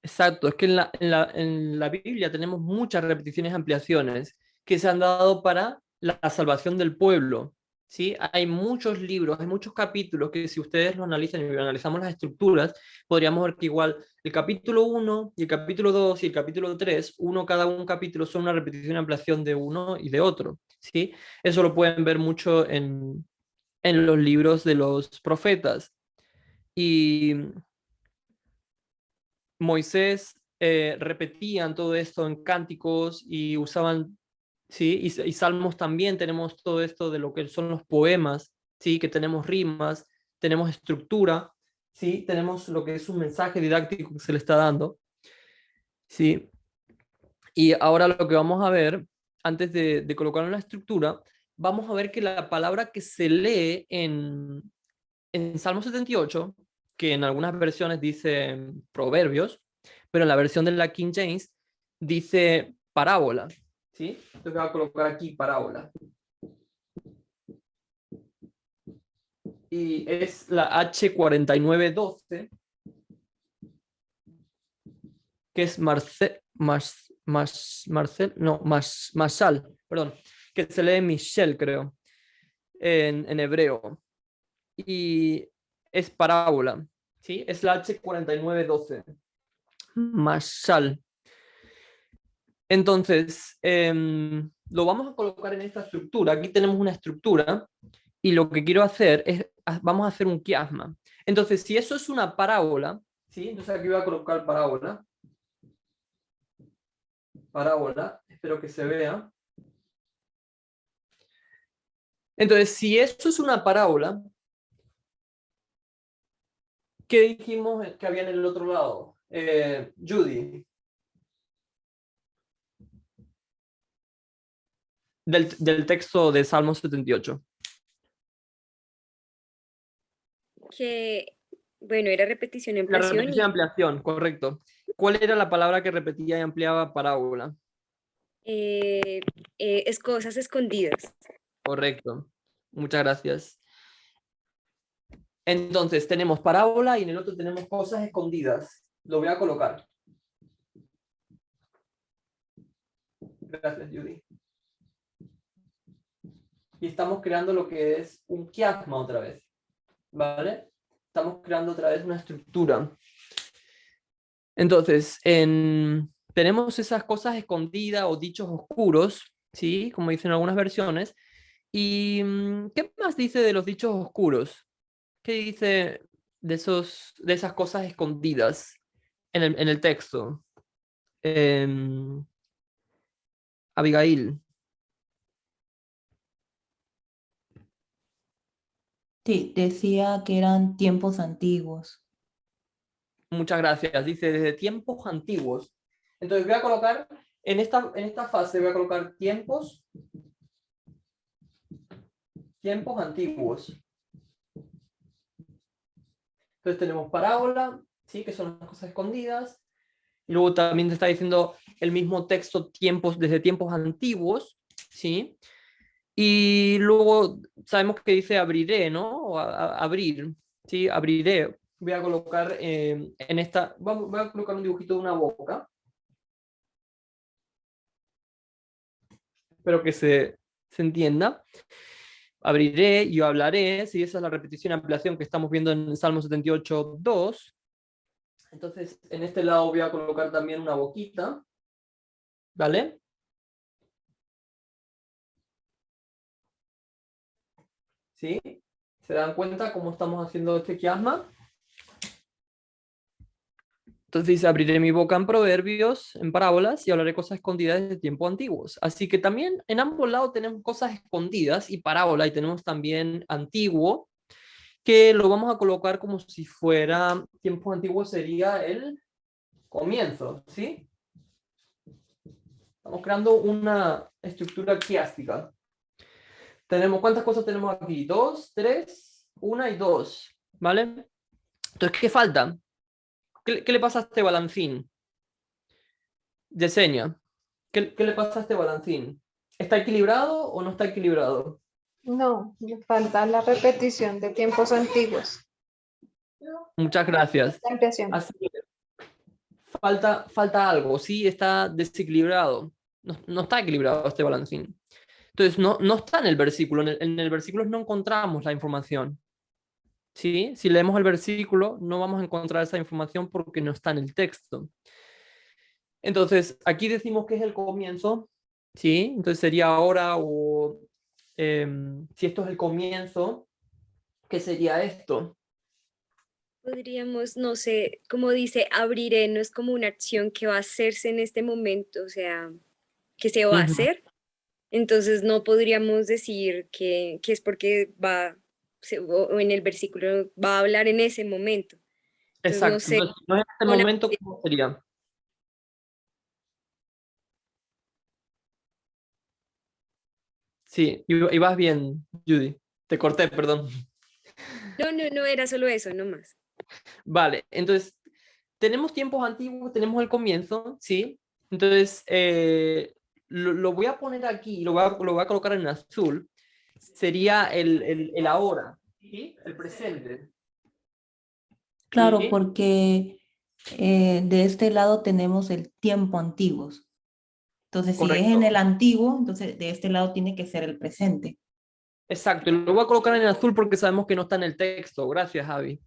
Exacto, es que en la Biblia tenemos muchas repeticiones y ampliaciones que se han dado para la salvación del pueblo. ¿Sí? Hay muchos libros, hay muchos capítulos que si ustedes lo analizan y analizamos las estructuras, podríamos ver que igual el capítulo 1 y el capítulo 2 y el capítulo 3, cada un capítulo son una repetición y ampliación de uno y de otro. ¿Sí? Eso lo pueden ver mucho en los libros de los profetas. Y Moisés repetían todo esto en cánticos y usaban, ¿sí? Y salmos también tenemos todo esto de lo que son los poemas, ¿sí? Que tenemos rimas, tenemos estructura, ¿sí? Tenemos lo que es un mensaje didáctico que se le está dando, ¿sí? Y ahora lo que vamos a ver, antes de colocarlo en la estructura, vamos a ver que la palabra que se lee en Salmo 78, que en algunas versiones dice proverbios, pero en la versión de la King James dice parábola. ¿Sí? Entonces voy a colocar aquí parábola. Y es la H4912, que es Mashal, perdón, que se lee Michel, creo, en hebreo. Y es parábola, ¿sí? Es la H4912. Mashal. Entonces, lo vamos a colocar en esta estructura. Aquí tenemos una estructura y lo que quiero hacer es, vamos a hacer un quiasma. Entonces, si eso es una parábola, ¿sí? Entonces aquí voy a colocar parábola. Parábola, espero que se vea. Entonces, si esto es una parábola, ¿Qué dijimos que había en el otro lado? Judy. Del texto de Salmo 78. Que, bueno, era repetición, La ampliación repetición y ampliación, correcto. ¿Cuál era la palabra que repetía y ampliaba parábola? es cosas escondidas. Correcto. Muchas gracias. Entonces, tenemos parábola y en el otro tenemos cosas escondidas. Lo voy a colocar. Gracias, Judy. Y estamos creando lo que es un quiasma otra vez. ¿Vale? Estamos creando otra vez una estructura. Entonces, tenemos esas cosas escondidas o dichos oscuros, ¿sí? Como dicen algunas versiones. ¿Y qué más dice de los dichos oscuros? ¿Qué dice de esas cosas escondidas en el texto? Abigail. Sí, decía que eran tiempos antiguos. Muchas gracias. Dice desde tiempos antiguos. Entonces voy a colocar, en esta fase voy a colocar tiempos antiguos. Entonces tenemos parábola, ¿sí? Que son las cosas escondidas. Y luego también te está diciendo el mismo texto desde tiempos antiguos, ¿sí? Y luego sabemos que dice abriré, ¿no? O abrir, ¿sí? Abriré. Voy a colocar en esta, voy a colocar un dibujito de una boca. Espero que se entienda. Abriré, yo hablaré, si esa es la repetición y ampliación que estamos viendo en Salmo 78, 2. Entonces, en este lado voy a colocar también una boquita, ¿vale? ¿Sí? ¿Se dan cuenta cómo estamos haciendo este quiasma? Entonces dice, abriré mi boca en proverbios, en parábolas, y hablaré cosas escondidas desde tiempos antiguos. Así que también en ambos lados tenemos cosas escondidas y parábola, y tenemos también antiguo, que lo vamos a colocar como si fuera, tiempos antiguos sería el comienzo, ¿sí? Estamos creando una estructura quiástica. ¿Cuántas cosas tenemos aquí? 2, 3, 1 y 2, ¿vale? Entonces, ¿qué falta? ¿Qué le pasa a este balancín? Yesenia, ¿qué le pasa a este balancín? ¿Está equilibrado o no está equilibrado? No, me falta la repetición de tiempos antiguos. Muchas gracias. La ampliación. Así que falta algo, sí está desequilibrado. No está equilibrado este balancín. Entonces, no está en el versículo. En el versículo no encontramos la información. ¿Sí? Si leemos el versículo, no vamos a encontrar esa información porque no está en el texto. Entonces, aquí decimos que es el comienzo, ¿sí? Entonces sería ahora o si esto es el comienzo, ¿qué sería esto? Podríamos, no sé, como dice, abriré, no es como una acción que va a hacerse en este momento, o sea, que se va a hacer. Entonces no podríamos decir que es porque o en el versículo va a hablar en ese momento. Entonces no Exacto. sé, Entonces, no es este con momento, ¿cómo sería? Sí, y vas bien, Judy. Te corté, perdón. no era solo eso, no más. Vale, entonces, tenemos tiempos antiguos, tenemos el comienzo, ¿sí? Entonces, lo voy a poner aquí, lo voy a colocar en azul. Sería el ahora, ¿sí? El presente. Claro, ¿Sí? porque de este lado tenemos el tiempo antiguos. Entonces, si es en Correcto. el antiguo, entonces de este lado tiene que ser el presente. Exacto, y lo voy a colocar en azul porque sabemos que no está en el texto. Gracias, Javi.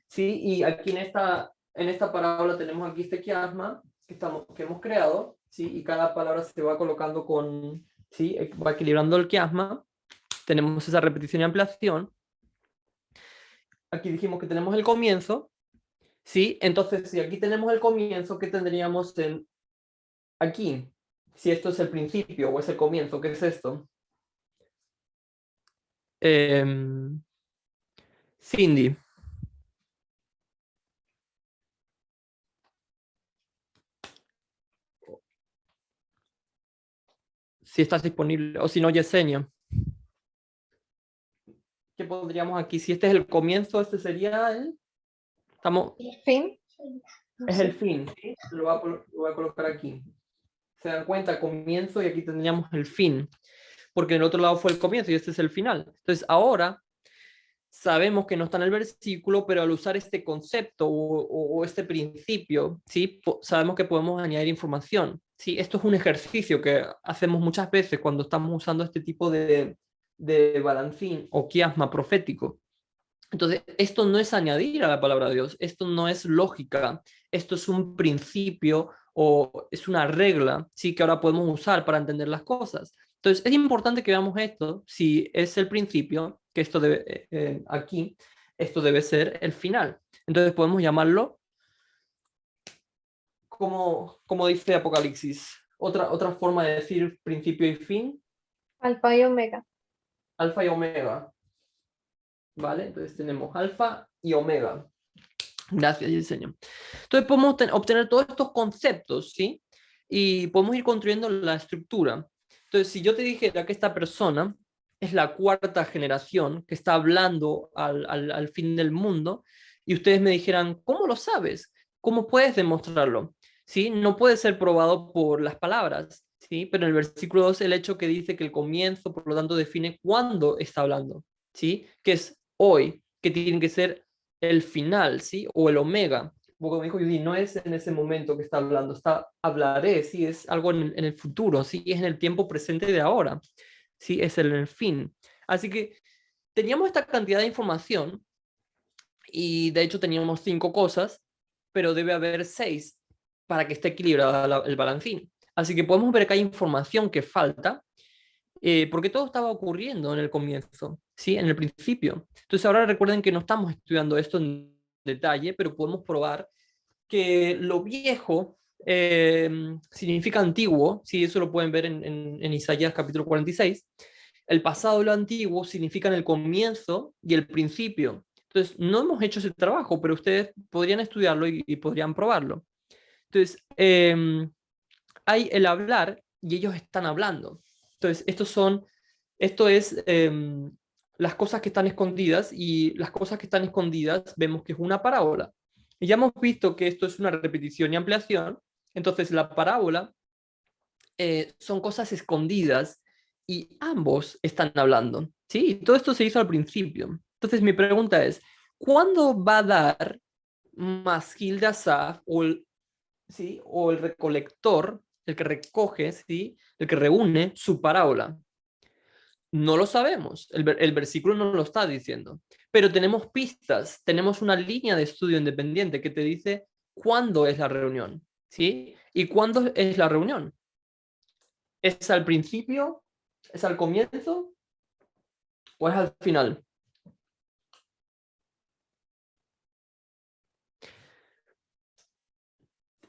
Sí, y aquí en esta parábola tenemos aquí este quiasma que hemos creado, ¿sí? Y cada palabra se va colocando ¿sí? Va equilibrando el quiasma. Tenemos esa repetición y ampliación. Aquí dijimos que tenemos el comienzo, ¿sí? Entonces, si aquí tenemos el comienzo, ¿qué tendríamos aquí? Si esto es el principio o es el comienzo, ¿qué es esto? Cindy. si estás disponible, o si no, Yesenia. ¿Qué pondríamos aquí? Si este es el comienzo, este sería el... Estamos... ¿El fin? No Es sé. el fin, ¿sí? Lo voy a colocar aquí. Se dan cuenta, comienzo y aquí tendríamos el fin, porque en el otro lado fue el comienzo y este es el final. Entonces ahora sabemos que no está en el versículo, pero al usar este concepto o este principio, ¿sí? Sabemos que podemos añadir información. ¿Sí? Esto es un ejercicio que hacemos muchas veces cuando estamos usando este tipo de balancín o quiasma profético. Entonces, esto no es añadir a la palabra de Dios, esto no es lógica, esto es un principio o es una regla, ¿sí? Que ahora podemos usar para entender las cosas. Entonces, es importante que veamos esto, si es el principio, que esto debe, aquí, esto debe ser el final. Entonces, podemos llamarlo como dice Apocalipsis. Otra forma de decir principio y fin, Alfa y Omega. alfa y omega. ¿Vale? Entonces tenemos alfa y omega. Gracias, Yesenia. Entonces podemos obtener todos estos conceptos, ¿sí? Y podemos ir construyendo la estructura. Entonces, si yo te dijera que esta persona es la cuarta generación que está hablando al fin del mundo, y ustedes me dijeran, ¿cómo lo sabes? ¿Cómo puedes demostrarlo? ¿Sí? No puede ser probado por las palabras, ¿sí? Pero en el versículo 2, el hecho que dice que el comienzo, por lo tanto, define cuándo está hablando, ¿sí? Que es hoy, que tiene que ser el final, ¿sí? O el omega. Como me dijo Judy, no es en ese momento que está hablando, hablaré, ¿sí? Es algo en el futuro, ¿sí? Es en el tiempo presente de ahora, ¿sí? Es el fin. Así que teníamos esta cantidad de información y de hecho teníamos 5 cosas, pero debe haber 6 para que esté equilibrada el balancín. Así que podemos ver que hay información que falta, porque todo estaba ocurriendo en el comienzo, ¿sí? En el principio. Entonces ahora recuerden que no estamos estudiando esto en detalle, pero podemos probar que lo viejo significa antiguo, ¿sí? Eso lo pueden ver en Isaías capítulo 46. El pasado y lo antiguo significan el comienzo y el principio. Entonces, no hemos hecho ese trabajo, pero ustedes podrían estudiarlo y podrían probarlo. Entonces, hay el hablar y ellos están hablando. Entonces, esto es las cosas que están escondidas, y las cosas que están escondidas vemos que es una parábola. Y ya hemos visto que esto es una repetición y ampliación. Entonces, la parábola son cosas escondidas y ambos están hablando. ¿Sí? Y todo esto se hizo al principio. Entonces, mi pregunta es, ¿cuándo va a dar Masquil de Asaf ¿sí? O el recolector, el que recoge, ¿sí? El que reúne su parábola? No lo sabemos, el versículo no lo está diciendo, pero tenemos pistas, tenemos una línea de estudio independiente que te dice cuándo es la reunión, ¿sí? ¿Y cuándo es la reunión? ¿Es al principio? ¿Es al comienzo? ¿O es al final?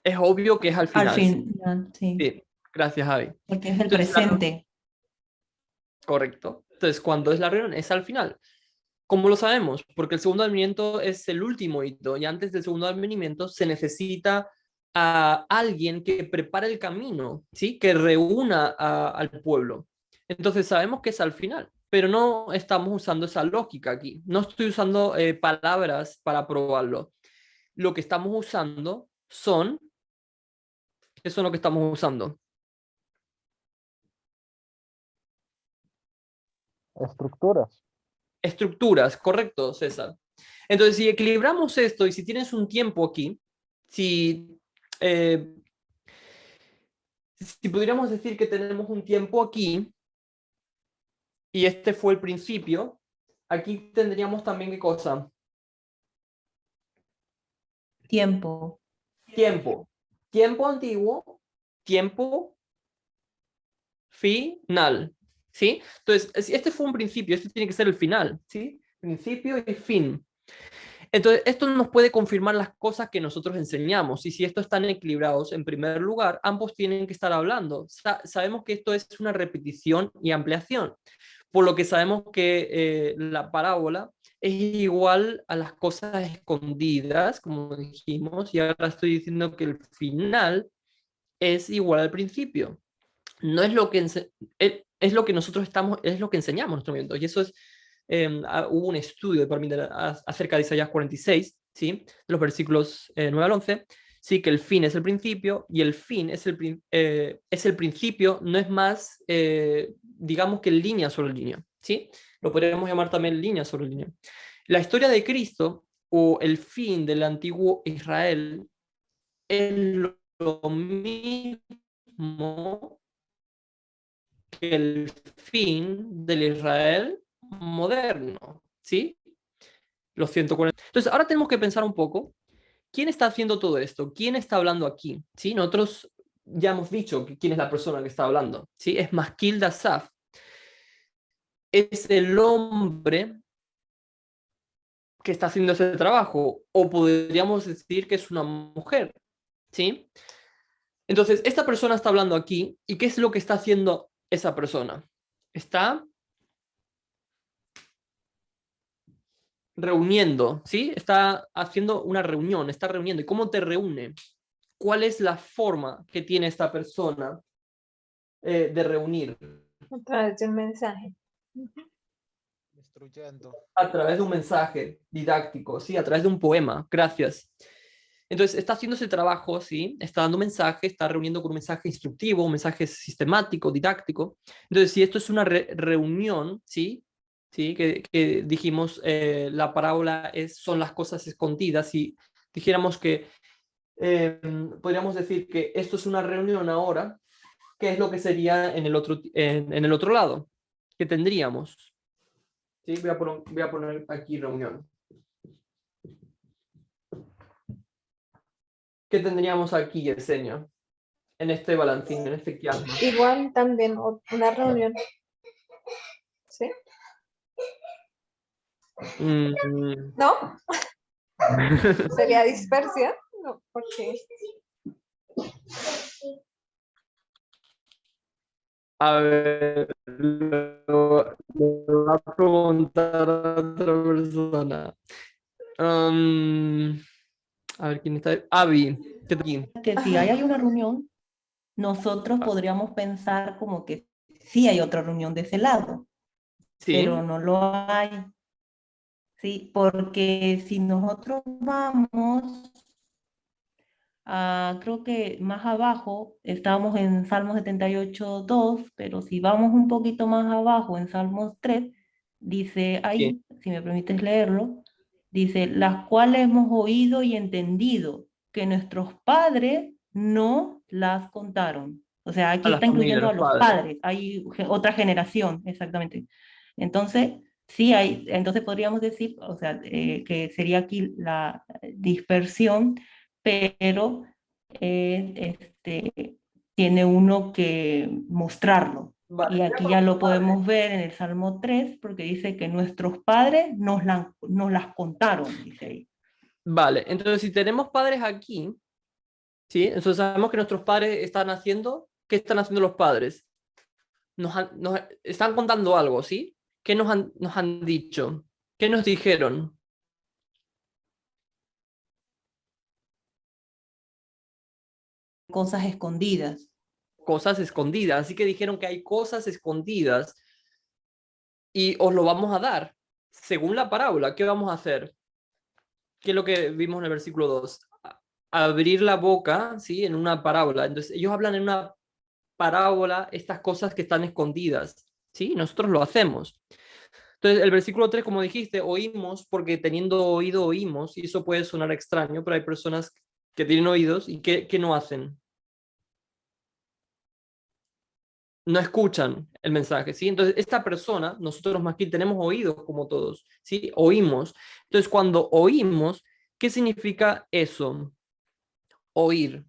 Es obvio que es al final. Al final, sí. Sí, gracias, Javi. Porque es el Entonces, presente. correcto. Entonces, ¿cuándo es la reunión? Es al final. ¿Cómo lo sabemos? Porque el segundo advenimiento es el último hito, y antes del segundo advenimiento se necesita a alguien que prepare el camino, ¿sí? Que reúna al pueblo. Entonces sabemos que es al final, pero no estamos usando esa lógica aquí. No estoy usando palabras para probarlo. Lo que estamos usando son... ¿Qué son lo que estamos usando? Estructuras. Estructuras, correcto, César. Entonces, si equilibramos esto y si tienes un tiempo aquí, eh, si pudiéramos decir que tenemos un tiempo aquí y este fue el principio, aquí tendríamos también ¿qué cosa? Tiempo. Tiempo. Tiempo antiguo, tiempo final, ¿sí? Entonces, si este fue un principio, este tiene que ser el final, ¿sí? Principio y fin. Entonces, esto nos puede confirmar las cosas que nosotros enseñamos, y si estos están equilibrados, en primer lugar, ambos tienen que estar hablando. Sabemos que esto es una repetición y ampliación, por lo que sabemos que la parábola es igual a las cosas escondidas, como dijimos, y ahora estoy diciendo que el final es igual al principio. no es lo que es lo que nosotros estamos, es lo que enseñamos en nuestro movimiento. Y eso es, hubo un estudio de Parminder acerca de Isaías 46, ¿sí? De los versículos 9 al 11, sí, que el fin es el principio, y el fin es el principio, no es más, digamos que línea sobre línea, ¿sí? Lo podríamos llamar también línea sobre línea. La historia de Cristo, o el fin del antiguo Israel, es lo mismo que el fin del Israel moderno, ¿sí? Los 140. Entonces, ahora tenemos que pensar un poco, ¿quién está haciendo todo esto? ¿Quién está hablando aquí? ¿Sí? Nosotros ya hemos dicho quién es la persona que está hablando, ¿sí? Es Maskil Saf. Es el hombre que está haciendo ese trabajo, o podríamos decir que es una mujer, ¿sí? Entonces, esta persona está hablando aquí, ¿y qué es lo que está haciendo esa persona? Está reuniendo, ¿sí? Está haciendo una reunión, está reuniendo. ¿Y cómo te reúne? ¿Cuál es la forma que tiene esta persona de reunir? A través de un mensaje. Instruyendo. A través de un mensaje didáctico, ¿sí? A través de un poema. Gracias. Entonces, está haciendo ese trabajo, ¿sí? Está dando un mensaje, está reuniendo con un mensaje instructivo, un mensaje sistemático, didáctico. Entonces, si esto es una reunión, ¿sí? ¿Sí? Que dijimos, la parábola son las cosas escondidas, y dijéramos que podríamos decir que esto es una reunión ahora, ¿qué es lo que sería en el otro lado? ¿Qué tendríamos? ¿Sí? Voy a poner aquí reunión. ¿Qué tendríamos aquí, Yesenia? En este balancín, en este quiasma. Igual también una reunión. ¿Sí? ¿No? ¿Sería dispersión? No, porque A ver, le voy a preguntar a otra persona. A ver, ¿quién está? Avi, ¿qué tal aquí? Que si hay una reunión, nosotros podríamos pensar como que sí hay otra reunión de ese lado, Sí, pero no lo hay. Sí, porque si nosotros vamos creo que más abajo, estábamos en Salmos 78:2, pero si vamos un poquito más abajo, en Salmos 3, dice sí. ahí, si me permites leerlo, dice, las cuales hemos oído y entendido que nuestros padres no las contaron. O sea, A aquí la está familia, a incluyendo a los los padres. padres, hay otra generación, exactamente. Entonces, sí hay, entonces podríamos decir, o sea, que sería aquí la dispersión, pero tiene uno que mostrarlo. Vale, Y aquí ya lo podemos ver en el Salmo 3, porque dice que nuestros padres nos las contaron, dice ahí. vale, entonces si tenemos padres aquí, ¿sí? Entonces sabemos que nuestros padres están haciendo, ¿qué están haciendo los padres? Nos están contando algo, ¿sí? ¿Qué nos han dicho? ¿Qué nos dijeron? Cosas escondidas. Cosas escondidas. Así que dijeron que hay cosas escondidas y os lo vamos a dar. Según la parábola, ¿qué vamos a hacer? ¿Qué es lo que vimos en el versículo 2? Abrir la boca, ¿sí? En una parábola. Entonces, ellos hablan en una parábola estas cosas que están escondidas, ¿sí? Nosotros lo hacemos. Entonces, el versículo 3, como dijiste, oímos, porque teniendo oído oímos, y eso puede sonar extraño, pero hay personas que tienen oídos y que no hacen. No escuchan el mensaje, ¿sí? Entonces, esta persona, nosotros más que tenemos oídos como todos, ¿sí? Oímos. Entonces, cuando oímos, ¿qué significa eso? Oír.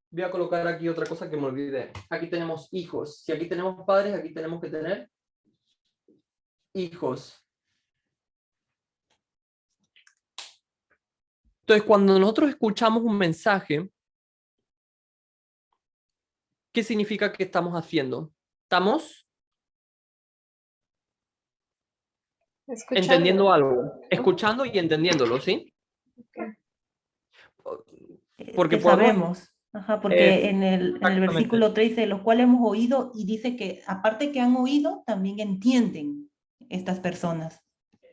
Voy a colocar aquí otra cosa que me olvidé. Aquí tenemos hijos. Si aquí tenemos padres, aquí tenemos que tener hijos. Entonces, cuando nosotros escuchamos un mensaje, ¿qué significa que estamos haciendo? Estamos entendiendo escuchando. algo, escuchando y entendiéndolo, ¿sí? Ok. Porque Que podemos, sabemos. Ajá, porque en el Exactamente. versículo 3 dice, los cuales hemos oído, y dice que aparte que han oído, también entienden estas personas.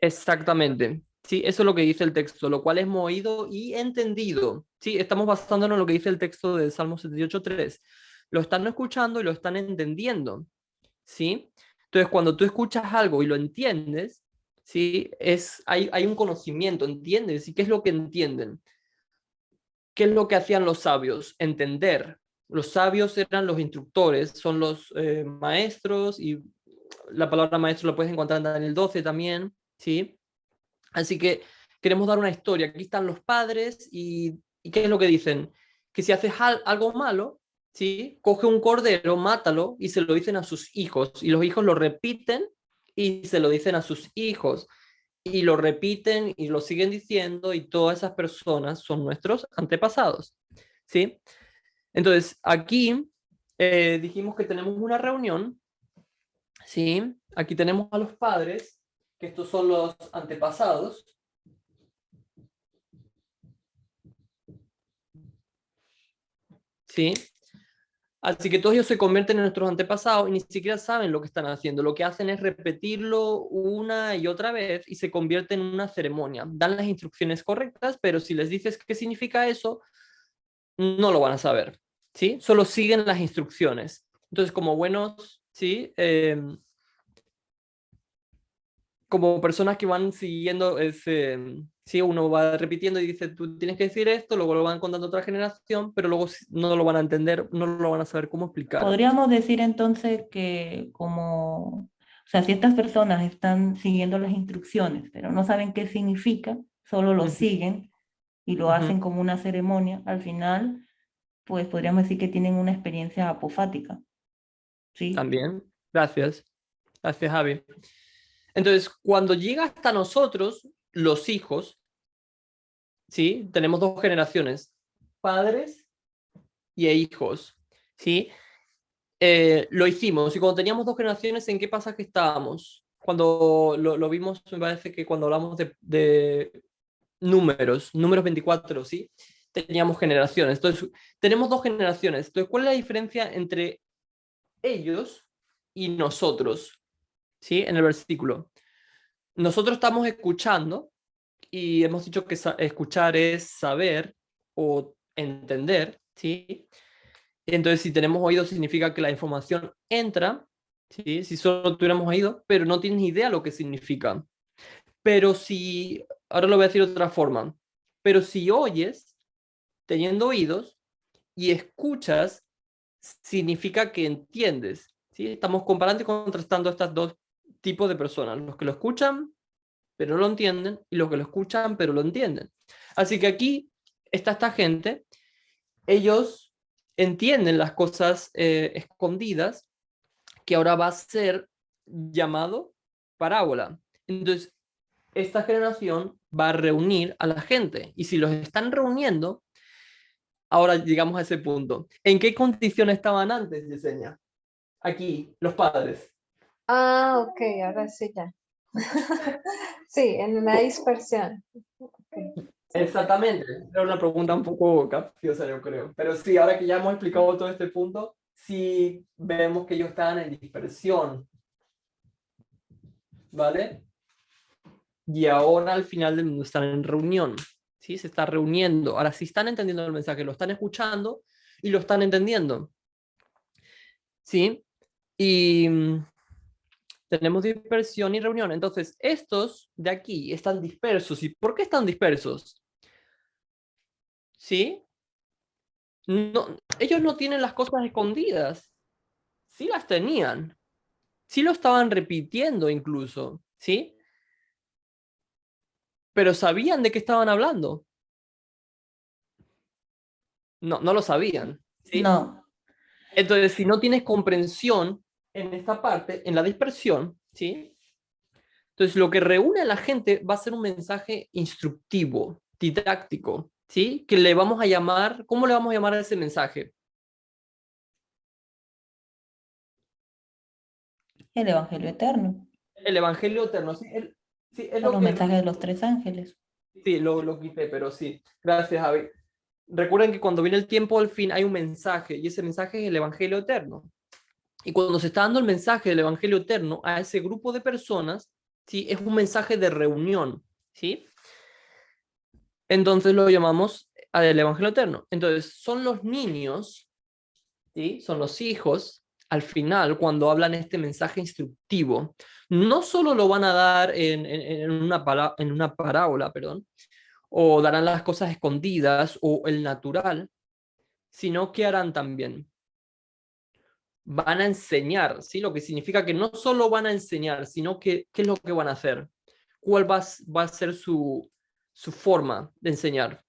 Exactamente. Sí, eso es lo que dice el texto, lo cual hemos oído y entendido. Sí, estamos basándonos en lo que dice el texto de Salmo 78:3. Lo están escuchando y lo están entendiendo. ¿Sí? Entonces, cuando tú escuchas algo y lo entiendes, ¿sí? Hay un conocimiento, ¿entiendes? ¿Y qué es lo que entienden? ¿Qué es lo que hacían los sabios? Entender. Los sabios eran los instructores, son los maestros, y la palabra maestro la puedes encontrar en Daniel 12 también, ¿sí? Así que queremos dar una historia. Aquí están los padres y ¿qué es lo que dicen? Que si haces algo malo, ¿sí? Coge un cordero, mátalo y se lo dicen a sus hijos. Y los hijos lo repiten y se lo dicen a sus hijos. Y lo repiten y lo siguen diciendo, y todas esas personas son nuestros antepasados, ¿sí? Entonces, aquí dijimos que tenemos una reunión, ¿sí? Aquí tenemos a los padres, que estos son los antepasados, ¿sí? Así que todos ellos se convierten en nuestros antepasados y ni siquiera saben lo que están haciendo. Lo que hacen es repetirlo una y otra vez y se convierte en una ceremonia. Dan las instrucciones correctas, pero si les dices qué significa eso, no lo van a saber, ¿sí? Solo siguen las instrucciones. Entonces, como buenos, ¿sí? Como personas que van siguiendo ese, sí, uno va repitiendo y dice, tú tienes que decir esto, luego lo van contando a otra generación, pero luego no lo van a entender, no lo van a saber cómo explicar. Podríamos decir entonces que como, o sea, si estas personas están siguiendo las instrucciones, pero no saben qué significa, solo lo Ujú, siguen y lo ujú. hacen como una ceremonia, al final, pues podríamos decir que tienen una experiencia apofática, ¿sí? También, gracias, gracias Javi. Entonces, cuando llega hasta nosotros, los hijos, ¿sí? Tenemos dos generaciones, padres y hijos, ¿sí? Lo hicimos. Y cuando teníamos dos generaciones, ¿en qué pasaje estábamos? Cuando lo vimos, me parece que cuando hablamos de números 24, ¿sí? Teníamos generaciones. Entonces, tenemos dos generaciones. Entonces, ¿cuál es la diferencia entre ellos y nosotros? ¿Sí? En el versículo. Nosotros estamos escuchando y hemos dicho que escuchar es saber o entender, ¿sí? Entonces, si tenemos oído, significa que la información entra, ¿sí? Si solo tuviéramos oído, pero no tienes idea lo que significa. Pero si, ahora lo voy a decir de otra forma, pero si oyes, teniendo oídos, y escuchas, significa que entiendes, ¿sí? Estamos comparando y contrastando estos dos tipos de personas, los que lo escuchan, pero no lo entienden, y los que lo escuchan, pero lo entienden. Así que aquí está esta gente, ellos entienden las cosas escondidas, que ahora va a ser llamado parábola. Entonces, esta generación va a reunir a la gente, y si los están reuniendo, ahora llegamos a ese punto. ¿En qué condiciones estaban antes, Yesenia? Aquí, los padres. Ah, ok, ahora sí ya. Sí, en una dispersión. Ok. Exactamente. Era una pregunta un poco capciosa, yo creo. Pero sí, ahora que ya hemos explicado todo este punto, sí vemos que ellos estaban en dispersión, ¿vale? Y ahora al final del mundo están en reunión, ¿sí? Se está reuniendo. Ahora sí están entendiendo el mensaje, lo están escuchando y lo están entendiendo, ¿sí? Y tenemos dispersión y reunión. Entonces, estos de aquí están dispersos. ¿Y por qué están dispersos? ¿Sí? No, ellos no tienen las cosas escondidas. Sí las tenían. Sí lo estaban repitiendo incluso. ¿Sí? Pero sabían de qué estaban hablando. No, no lo sabían. ¿Sí? No, Entonces, si no tienes comprensión en esta parte, en la dispersión, ¿sí? Entonces, lo que reúne a la gente va a ser un mensaje instructivo, didáctico, ¿sí? Que le vamos a llamar, ¿cómo le vamos a llamar a ese mensaje? el Evangelio eterno, El Evangelio eterno, ¿sí? Sí, es o lo los que, mensajes de los tres ángeles. sí, lo quité, pero sí. Gracias, Javi. recuerden que cuando viene el tiempo al fin hay un mensaje, y ese mensaje es el Evangelio eterno. Y cuando se está dando el mensaje del Evangelio eterno a ese grupo de personas, ¿sí? Es un mensaje de reunión, ¿sí? Entonces lo llamamos el Evangelio eterno. Entonces son los niños, ¿sí? Son los hijos, al final, cuando hablan este mensaje instructivo, no solo lo van a dar en una parábola, perdón, o darán las cosas escondidas o el natural, sino que harán también. Van a enseñar, ¿sí? Lo que significa que no solo van a enseñar, sino que ¿qué es lo que van a hacer? ¿Cuál va a ser su forma de enseñar?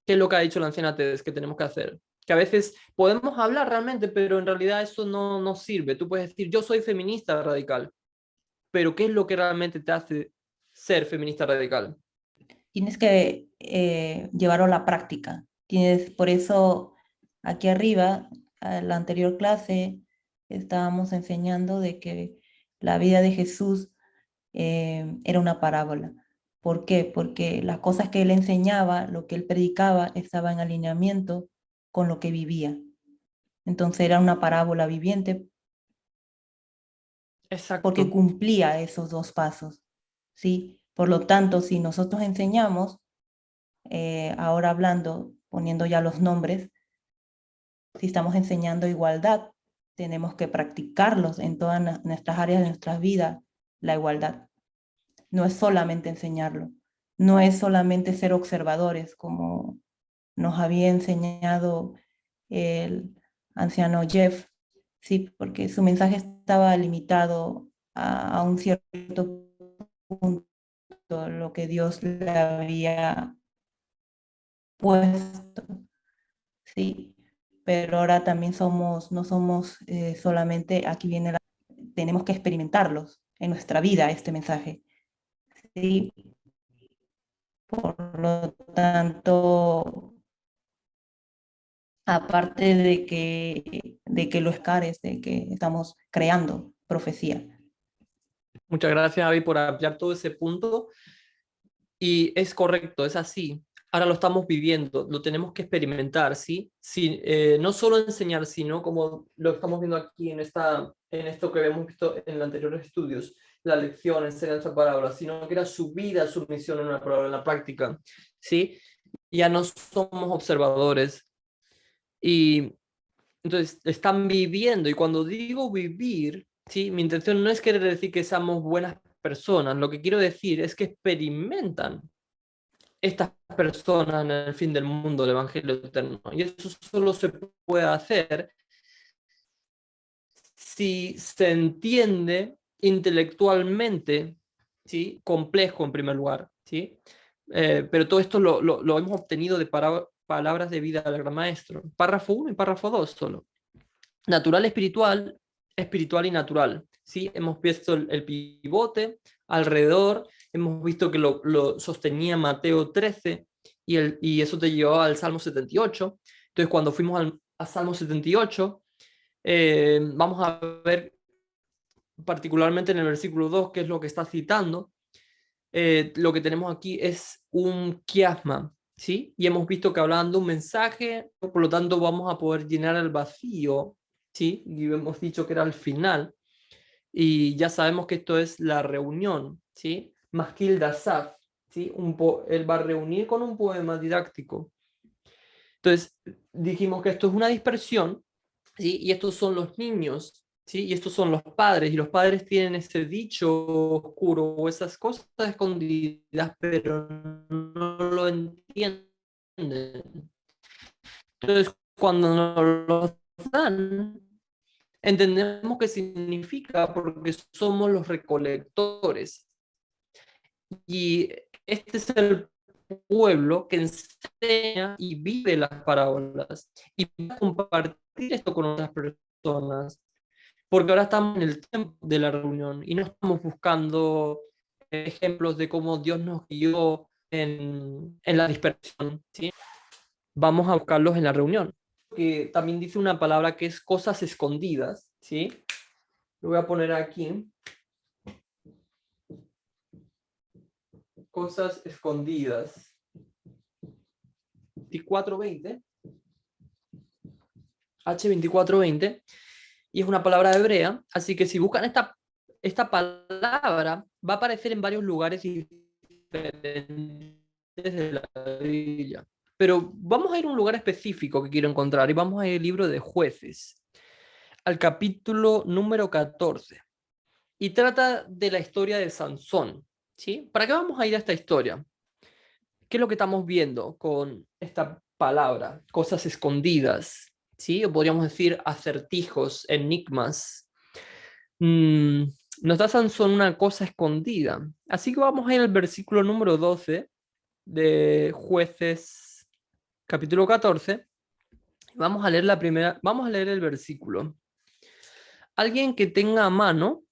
¿Qué es lo que ha dicho la anciana Tedes que tenemos que hacer? Que a veces podemos hablar realmente, pero en realidad eso no sirve. Tú puedes decir, yo soy feminista radical, pero ¿qué es lo que realmente te hace ser feminista radical? Tienes que llevarlo a la práctica. Por eso, aquí arriba, en la anterior clase, estábamos enseñando de que la vida de Jesús era una parábola. ¿Por qué? Porque las cosas que él enseñaba, lo que él predicaba, estaba en alineamiento con lo que vivía. Entonces era una parábola viviente porque Exacto. cumplía esos dos pasos, ¿sí? Por lo tanto, si nosotros enseñamos, ahora hablando, poniendo ya los nombres, si estamos enseñando igualdad, tenemos que practicarlos en todas nuestras áreas de nuestras vidas, la igualdad. No es solamente enseñarlo, no es solamente ser observadores, como nos había enseñado el anciano Jeff, sí, porque su mensaje estaba limitado a un cierto punto, lo que Dios le había puesto, sí, pero ahora también no somos solamente, aquí viene tenemos que experimentarlos en nuestra vida, este mensaje, sí, por lo tanto, aparte de que lo escares, de que estamos creando profecía. Muchas gracias, Avi, por ampliar todo ese punto. Y es correcto, es así. Ahora lo estamos viviendo, lo tenemos que experimentar, ¿sí? Sí, no solo enseñar, sino como lo estamos viendo aquí en esto que habíamos visto en los anteriores estudios, la lección, enseñanza, palabra, sino que era su vida, su misión en una palabra, en la práctica, ¿sí? Ya no somos observadores. Y entonces están viviendo, y cuando digo vivir, ¿sí? Mi intención no es querer decir que seamos buenas personas, lo que quiero decir es que experimentan estas personas en el fin del mundo, el Evangelio eterno. Y eso solo se puede hacer si se entiende intelectualmente, ¿sí? Complejo en primer lugar, ¿sí? Pero todo esto lo hemos obtenido de palabras de vida del Gran Maestro. Párrafo 1 y párrafo 2 solo. Natural, espiritual, espiritual y natural. ¿Sí? Hemos visto el pivote alrededor, hemos visto que lo sostenía Mateo 13 y eso te llevó al Salmo 78. Entonces, cuando fuimos a Salmo 78, vamos a ver particularmente en el versículo 2, que es lo que está citando. Lo que tenemos aquí es un quiasma, ¿sí? Y hemos visto que hablaban de un mensaje, por lo tanto vamos a poder llenar el vacío, ¿sí? Y hemos dicho que era al final, y ya sabemos que esto es la reunión, ¿sí? Maskil Dasaf, ¿sí? Él va a reunir con un poema didáctico. Entonces, dijimos que esto es una dispersión, ¿sí? Y estos son los niños, ¿sí? Y estos son los padres, y los padres tienen ese dicho oscuro o esas cosas escondidas, pero no lo entienden. Entonces, cuando nos los dan, entendemos qué significa porque somos los recolectores. Y este es el pueblo que enseña y vive las parábolas y va a compartir esto con otras personas, porque ahora estamos en el tiempo de la reunión y no estamos buscando ejemplos de cómo Dios nos guió en la dispersión, ¿sí? Vamos a buscarlos en la reunión. Que también dice una palabra que es cosas escondidas, ¿sí? Lo voy a poner aquí. Cosas escondidas. H2420. H2420. Y es una palabra hebrea, así que si buscan esta palabra, va a aparecer en varios lugares diferentes de la Biblia. Pero vamos a ir a un lugar específico que quiero encontrar y vamos a ir al libro de Jueces, al capítulo número 14. Y trata de la historia de Sansón, ¿sí? ¿Para qué vamos a ir a esta historia? ¿Qué es lo que estamos viendo con esta palabra? Cosas escondidas, ¿sí? O podríamos decir acertijos, enigmas. Nos da Sansón una cosa escondida. Así que vamos a ir al versículo número 12 de Jueces, capítulo 14. Vamos a leer vamos a leer el versículo. Alguien que tenga a mano,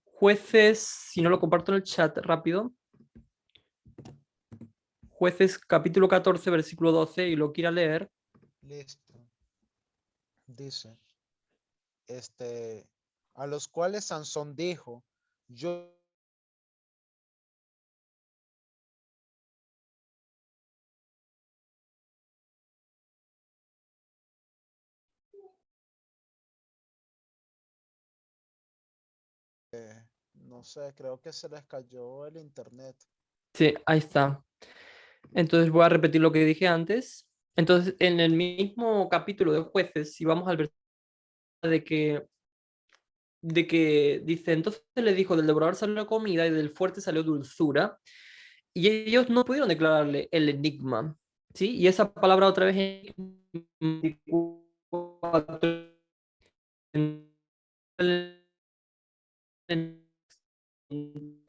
Jueces, si no lo comparto en el chat rápido, Jueces capítulo 14, versículo 12, y lo quiera leer. Listo. Dice, a los cuales Sansón dijo, yo no sé, creo que se les cayó el internet. Sí, ahí está. Entonces voy a repetir lo que dije antes. Entonces, en el mismo capítulo de Jueces, si vamos al versículo de que dice, entonces le dijo, del devorador salió comida y del fuerte salió dulzura, y ellos no pudieron declararle el enigma, ¿sí? Y esa palabra otra vez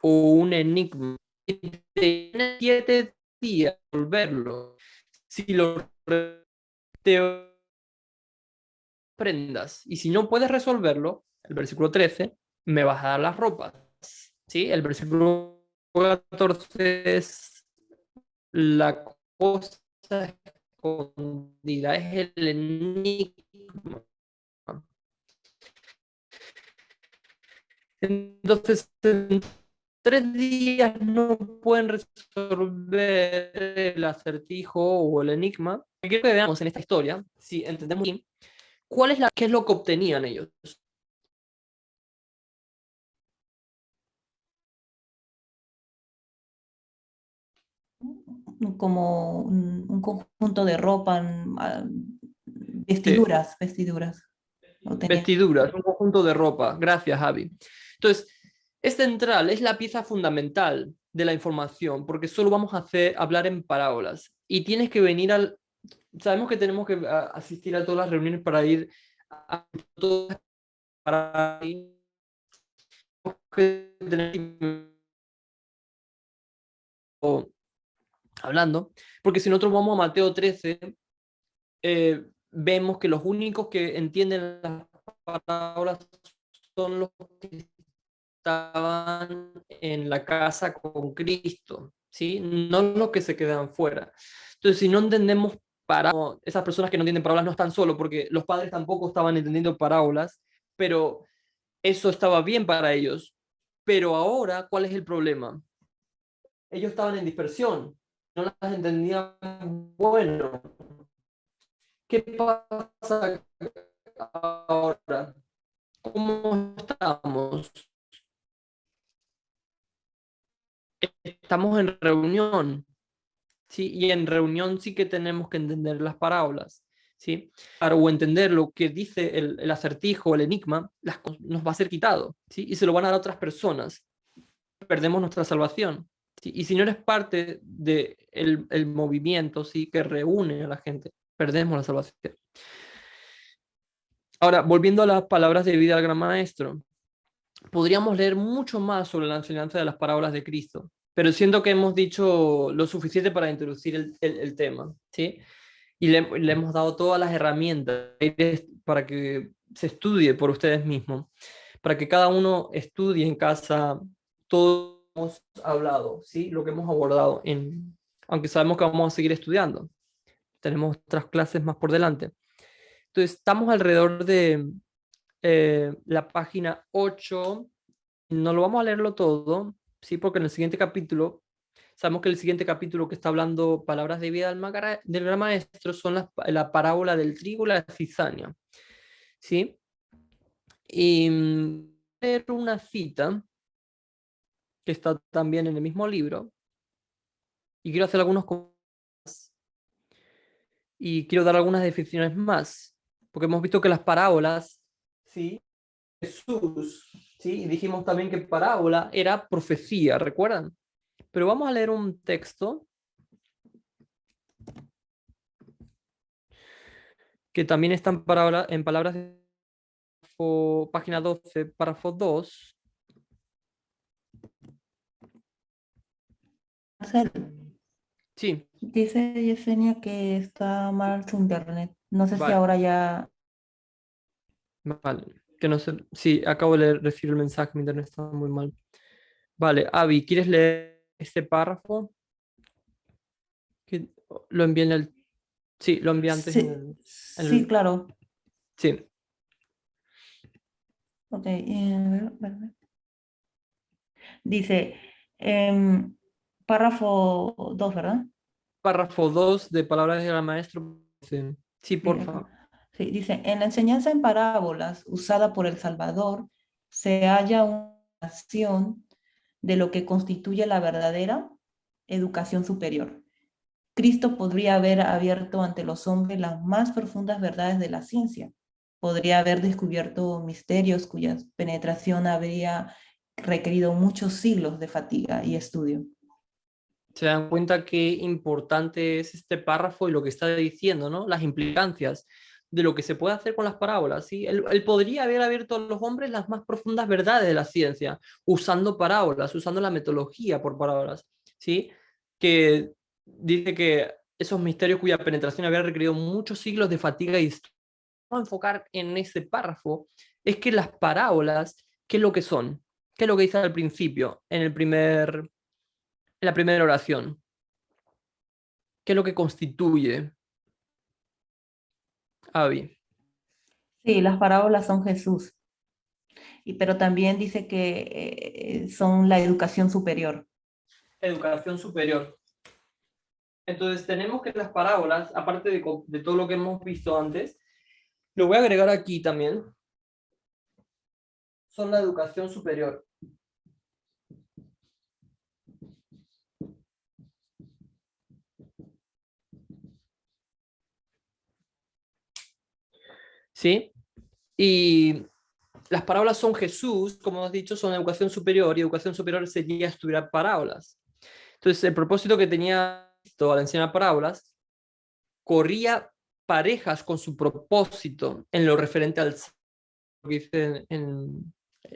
o un enigma. Tiene 7 días volverlo. Si lo te prendas y si no puedes resolverlo, el versículo 13, me vas a dar las ropas. ¿Sí? El versículo 14 es la cosa escondida, es el enigma. Entonces, en 3 días no pueden resolver el acertijo o el enigma. Quiero que veamos en esta historia, si entendemos bien, qué es lo que obtenían ellos. Como un conjunto de ropa, vestiduras, vestiduras. Vestiduras, un conjunto de ropa. Gracias, Javi. Entonces, es central, es la pieza fundamental de la información, porque solo vamos a hablar en parábolas. Y tienes que venir Sabemos que tenemos que asistir a todas las reuniones para ir a todas para ir hablando, porque si nosotros vamos a Mateo 13, vemos que los únicos que entienden las parábolas son los que estaban en la casa con Cristo, ¿sí? No los que se quedan fuera. Entonces, si no entendemos parábolas, esas personas que no entienden parábolas no están solos, porque los padres tampoco estaban entendiendo parábolas, pero eso estaba bien para ellos. Pero ahora, ¿cuál es el problema? Ellos estaban en dispersión, no las entendían. Bueno, ¿qué pasa ahora? ¿Cómo estamos? Estamos en reunión, ¿sí? Y en reunión sí que tenemos que entender las parábolas, ¿sí? O entender lo que dice el acertijo, el enigma, nos va a ser quitado, ¿sí? Y se lo van a dar a otras personas. Perdemos nuestra salvación, ¿sí? Y si no eres parte del el movimiento, ¿sí? Que reúne a la gente, perdemos la salvación. Ahora, volviendo a las palabras de vida del Gran Maestro, podríamos leer mucho más sobre la enseñanza de las parábolas de Cristo, pero siento que hemos dicho lo suficiente para introducir el tema, ¿sí? Y le hemos dado todas las herramientas para que se estudie por ustedes mismos, para que cada uno estudie en casa todo lo que hemos hablado, ¿sí? Lo que hemos abordado, aunque sabemos que vamos a seguir estudiando. Tenemos otras clases más por delante. Entonces, estamos alrededor de la página 8. No lo vamos a leerlo todo, ¿sí? Porque en el siguiente capítulo Sabemos que el siguiente capítulo que está hablando palabras de vida del Gran Maestro son la parábola del trigo y la cizaña. ¿Sí? Y ver una cita que está también en el mismo libro, y quiero hacer algunos comentarios y quiero dar algunas definiciones más, porque hemos visto que las parábolas, ¿sí? Jesús, ¿sí? Y dijimos también que parábola era profecía, ¿recuerdan? Pero vamos a leer un texto que también está en palabras de página 12, párrafo 2. Marcel, Sí, dice Yesenia que está mal su internet. No sé si vale, ahora ya... vale. Que no sé, sí, acabo de recibir el mensaje, mi internet está muy mal. Vale, Avi, ¿quieres leer este párrafo? Que lo envié en el... Sí, lo envié antes en Sí, el... sí, claro. Sí, Ok, a ver. Dice, párrafo 2, ¿verdad? párrafo 2 de palabras del maestro. Sí, sí, Sí, por acá. favor. Sí, dice, en la enseñanza en parábolas usada por El Salvador se halla una acción de lo que constituye la verdadera educación superior. Cristo podría haber abierto ante los hombres las más profundas verdades de la ciencia. Podría haber descubierto misterios cuya penetración habría requerido muchos siglos de fatiga y estudio. Se dan cuenta qué importante es este párrafo y lo que está diciendo, ¿no? Las implicancias de lo que se puede hacer con las parábolas, ¿sí? Él podría haber abierto a los hombres las más profundas verdades de la ciencia, usando parábolas, usando la metodología por parábolas, ¿sí? Que dice que esos misterios cuya penetración había requerido muchos siglos de fatiga y estudio. Vamos a enfocar en ese párrafo, es que las parábolas, ¿qué es lo que son? ¿Qué es lo que dice al principio, en la primera oración? ¿Qué es lo que constituye, Avi? Sí, las parábolas son Jesús, pero también dice que son la educación superior. Educación superior. Entonces tenemos que las parábolas, aparte de todo lo que hemos visto antes, lo voy a agregar aquí también, son la educación superior. ¿Sí? Y las parábolas son Jesús, como hemos dicho, son educación superior, y educación superior sería estudiar parábolas. Entonces, el propósito que tenía esto al enseñar parábolas corría parejas con su propósito en lo referente al que dice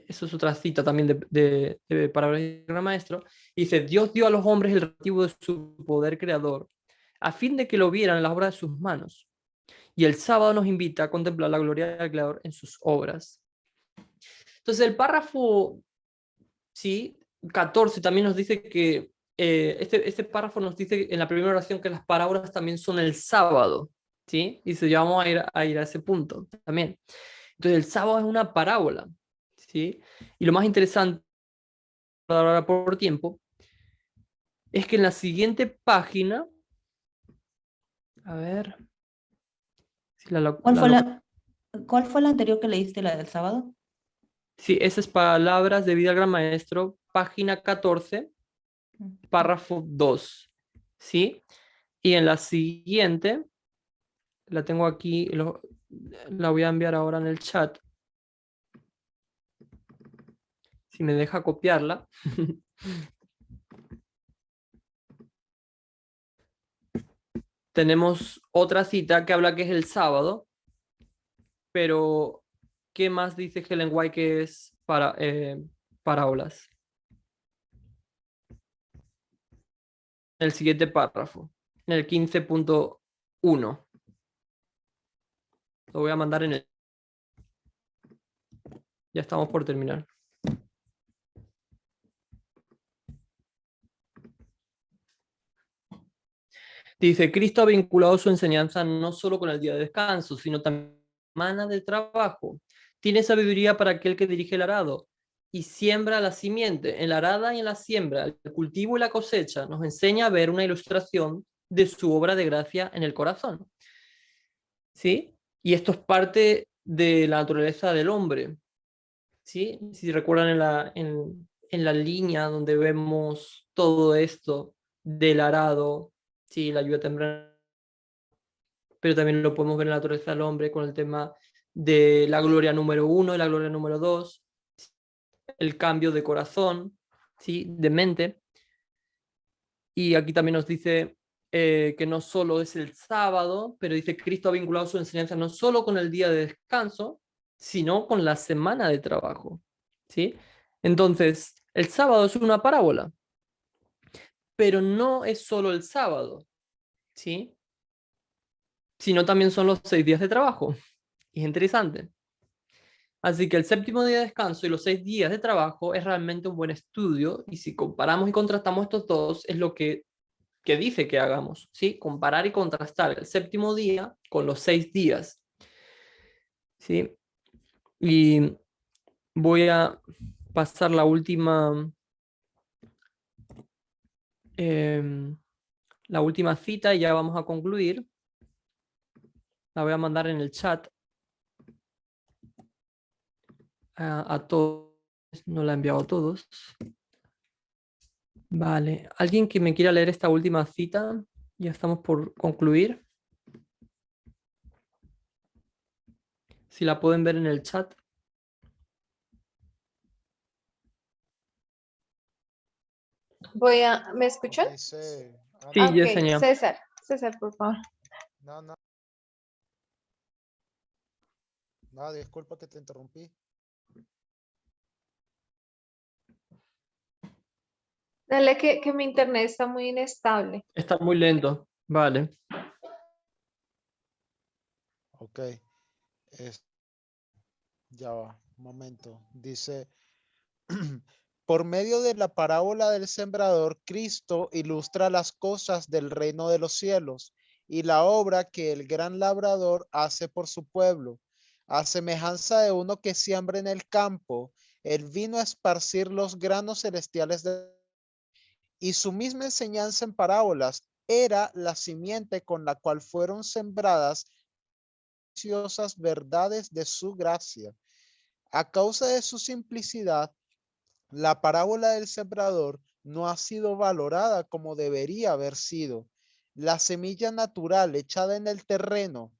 eso es otra cita también de palabras del Gran Maestro, dice, Dios dio a los hombres el relativo de su poder creador, a fin de que lo vieran en las obras de sus manos. Y el sábado nos invita a contemplar la gloria del Creador en sus obras. Entonces el párrafo, sí, 14 también nos dice que, este párrafo nos dice en la primera oración que las parábolas también son el sábado, ¿sí? Dice, ya vamos a ir a ese punto también. Entonces el sábado es una parábola, ¿sí? Y lo más interesante, ahora por tiempo, es que en la siguiente página, a ver, si ¿Cuál fue la anterior que leíste, la del sábado? sí, esas palabras de vida al Gran Maestro, página 14, párrafo 2, ¿sí? Y en la siguiente, la tengo aquí, la voy a enviar ahora en el chat, si me deja copiarla. Tenemos otra cita que habla que es el sábado, pero ¿qué más dice Helen White que es parábolas? En el siguiente párrafo, en el 15.1. Lo voy a mandar en el... Ya estamos por terminar. Dice, Cristo ha vinculado su enseñanza no solo con el día de descanso, sino también con la semana de trabajo. Tiene sabiduría para aquel que dirige el arado y siembra la simiente. En la arada y en la siembra, el cultivo y la cosecha nos enseña a ver una ilustración de su obra de gracia en el corazón. ¿Sí? Y esto es parte de la naturaleza del hombre. ¿Sí? Si recuerdan en la línea donde vemos todo esto del arado, ¿sí? La lluvia temprana, pero también lo podemos ver en la naturaleza del hombre con el tema de la gloria número 1 y la gloria número 2, el cambio de corazón, ¿sí? De mente. Y aquí también nos dice que no solo es el sábado, pero dice Cristo ha vinculado su enseñanza no solo con el día de descanso, sino con la semana de trabajo. ¿Sí? Entonces, el sábado es una parábola, pero no es solo el sábado, ¿sí? Sino también son los 6 días de trabajo. Es interesante. Así que el séptimo día de descanso y los 6 días de trabajo es realmente un buen estudio, y si comparamos y contrastamos estos dos, es lo que dice que hagamos, ¿sí? Comparar y contrastar el séptimo día con los 6 días, ¿sí? Y voy a pasar la última cita y ya vamos a concluir. La voy a mandar en el chat a todos. No la he enviado a todos. Vale. ¿Alguien que me quiera leer esta última cita? Ya estamos por concluir. Si la pueden ver en el chat. ¿Me escuchan? Dice, Sí, Ah, ok, Yesenia. César, por favor. no, no, disculpa que te interrumpí. Dale que mi internet está muy inestable. Está muy lento. Vale. Ok, es, ya va, un momento. Dice, por medio de la parábola del sembrador, Cristo ilustra las cosas del reino de los cielos y la obra que el gran labrador hace por su pueblo. A semejanza de uno que siembra en el campo, él vino a esparcir los granos celestiales y su misma enseñanza en parábolas era la simiente con la cual fueron sembradas preciosas verdades de su gracia. A causa de su simplicidad, la parábola del sembrador no ha sido valorada como debería haber sido. La semilla natural echada en el terreno,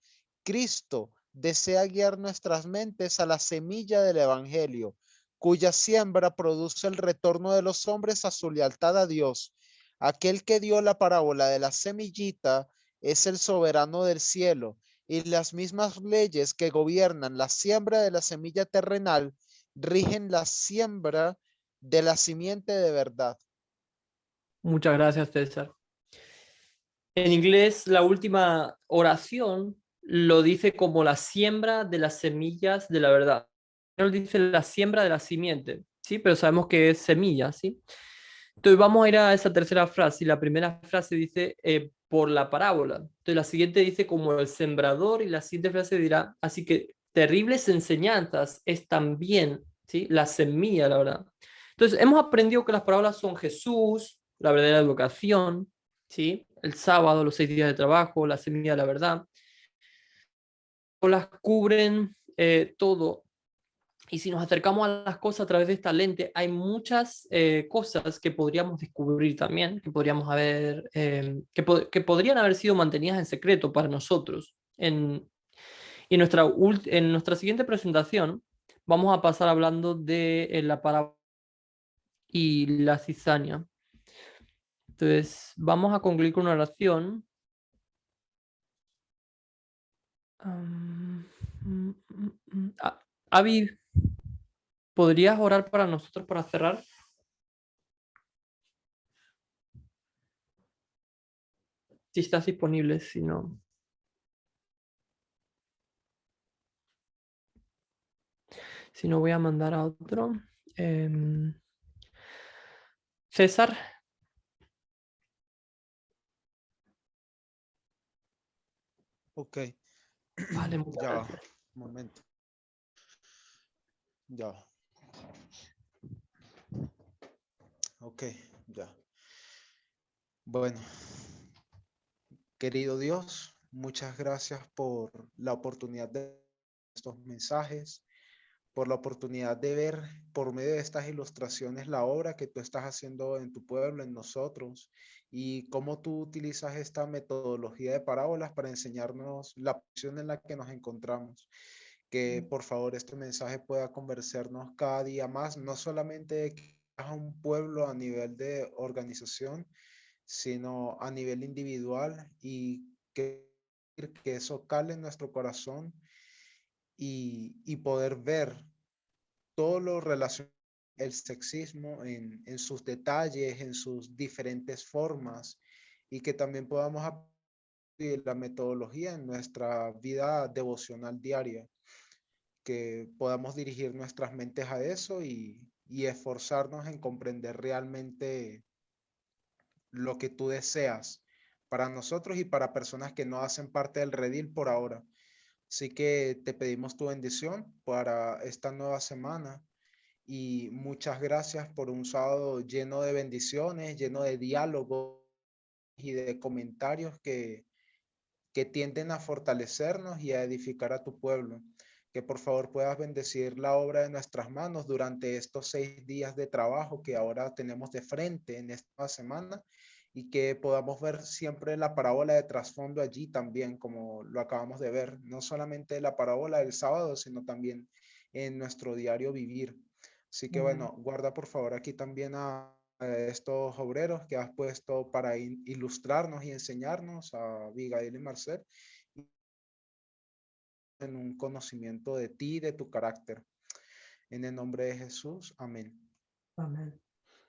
Cristo desea guiar nuestras mentes a la semilla del evangelio, cuya siembra produce el retorno de los hombres a su lealtad a Dios. Aquel que dio la parábola de la semillita es el soberano del cielo, y las mismas leyes que gobiernan la siembra de la semilla terrenal rigen la siembra de la simiente de verdad. Muchas gracias, César. En inglés, la última oración lo dice como la siembra de las semillas de la verdad. No dice la siembra de la simiente, ¿sí? Pero sabemos que es semilla, ¿sí? Entonces vamos a ir a esa tercera frase. Y la primera frase dice por la parábola. Entonces la siguiente dice como el sembrador, y la siguiente frase dirá, así que terribles enseñanzas es también, ¿sí? La semilla, la verdad. Entonces hemos aprendido que las parábolas son Jesús, la verdadera educación, ¿sí? El sábado, los 6 días de trabajo, la semilla de la verdad. Las cubren todo. Y si nos acercamos a las cosas a través de esta lente, hay muchas cosas que podríamos descubrir también, que podríamos haber, que podrían haber sido mantenidas en secreto para nosotros. Y en nuestra siguiente presentación vamos a pasar hablando de la parábola y la cizaña. Entonces, vamos a concluir con una oración. Avi, ¿podrías orar para nosotros para cerrar? Si estás disponible, si no. Si no, voy a mandar a otro. César. Ok. Vale, muchas Ya va, gracias. un momento. Ya va. Ok, ya. Bueno, querido Dios, muchas gracias por la oportunidad de estos mensajes, por la oportunidad de ver por medio de estas ilustraciones la obra que tú estás haciendo en tu pueblo, en nosotros, y cómo tú utilizas esta metodología de parábolas para enseñarnos la posición en la que nos encontramos. Que por favor este mensaje pueda convencernos cada día más, no solamente de que a un pueblo a nivel de organización, sino a nivel individual, y que eso cale en nuestro corazón y poder ver todo lo relacionado el sexismo en sus detalles, en sus diferentes formas, y que también podamos aplicar la metodología en nuestra vida devocional diaria, que podamos dirigir nuestras mentes a eso y esforzarnos en comprender realmente lo que tú deseas para nosotros y para personas que no hacen parte del redil por ahora. Así que te pedimos tu bendición para esta nueva semana y muchas gracias por un sábado lleno de bendiciones, lleno de diálogos y de comentarios que tienden a fortalecernos y a edificar a tu pueblo. Que por favor puedas bendecir la obra de nuestras manos durante estos 6 días de trabajo que ahora tenemos de frente en esta semana, y que podamos ver siempre la parábola de trasfondo allí también, como lo acabamos de ver, no solamente la parábola del sábado, sino también en nuestro diario vivir. Así que bueno, guarda por favor aquí también a estos obreros que has puesto para ilustrarnos y enseñarnos, a Abigail y Marcel, en un conocimiento de ti y de tu carácter. En el nombre de Jesús, amén. Amén.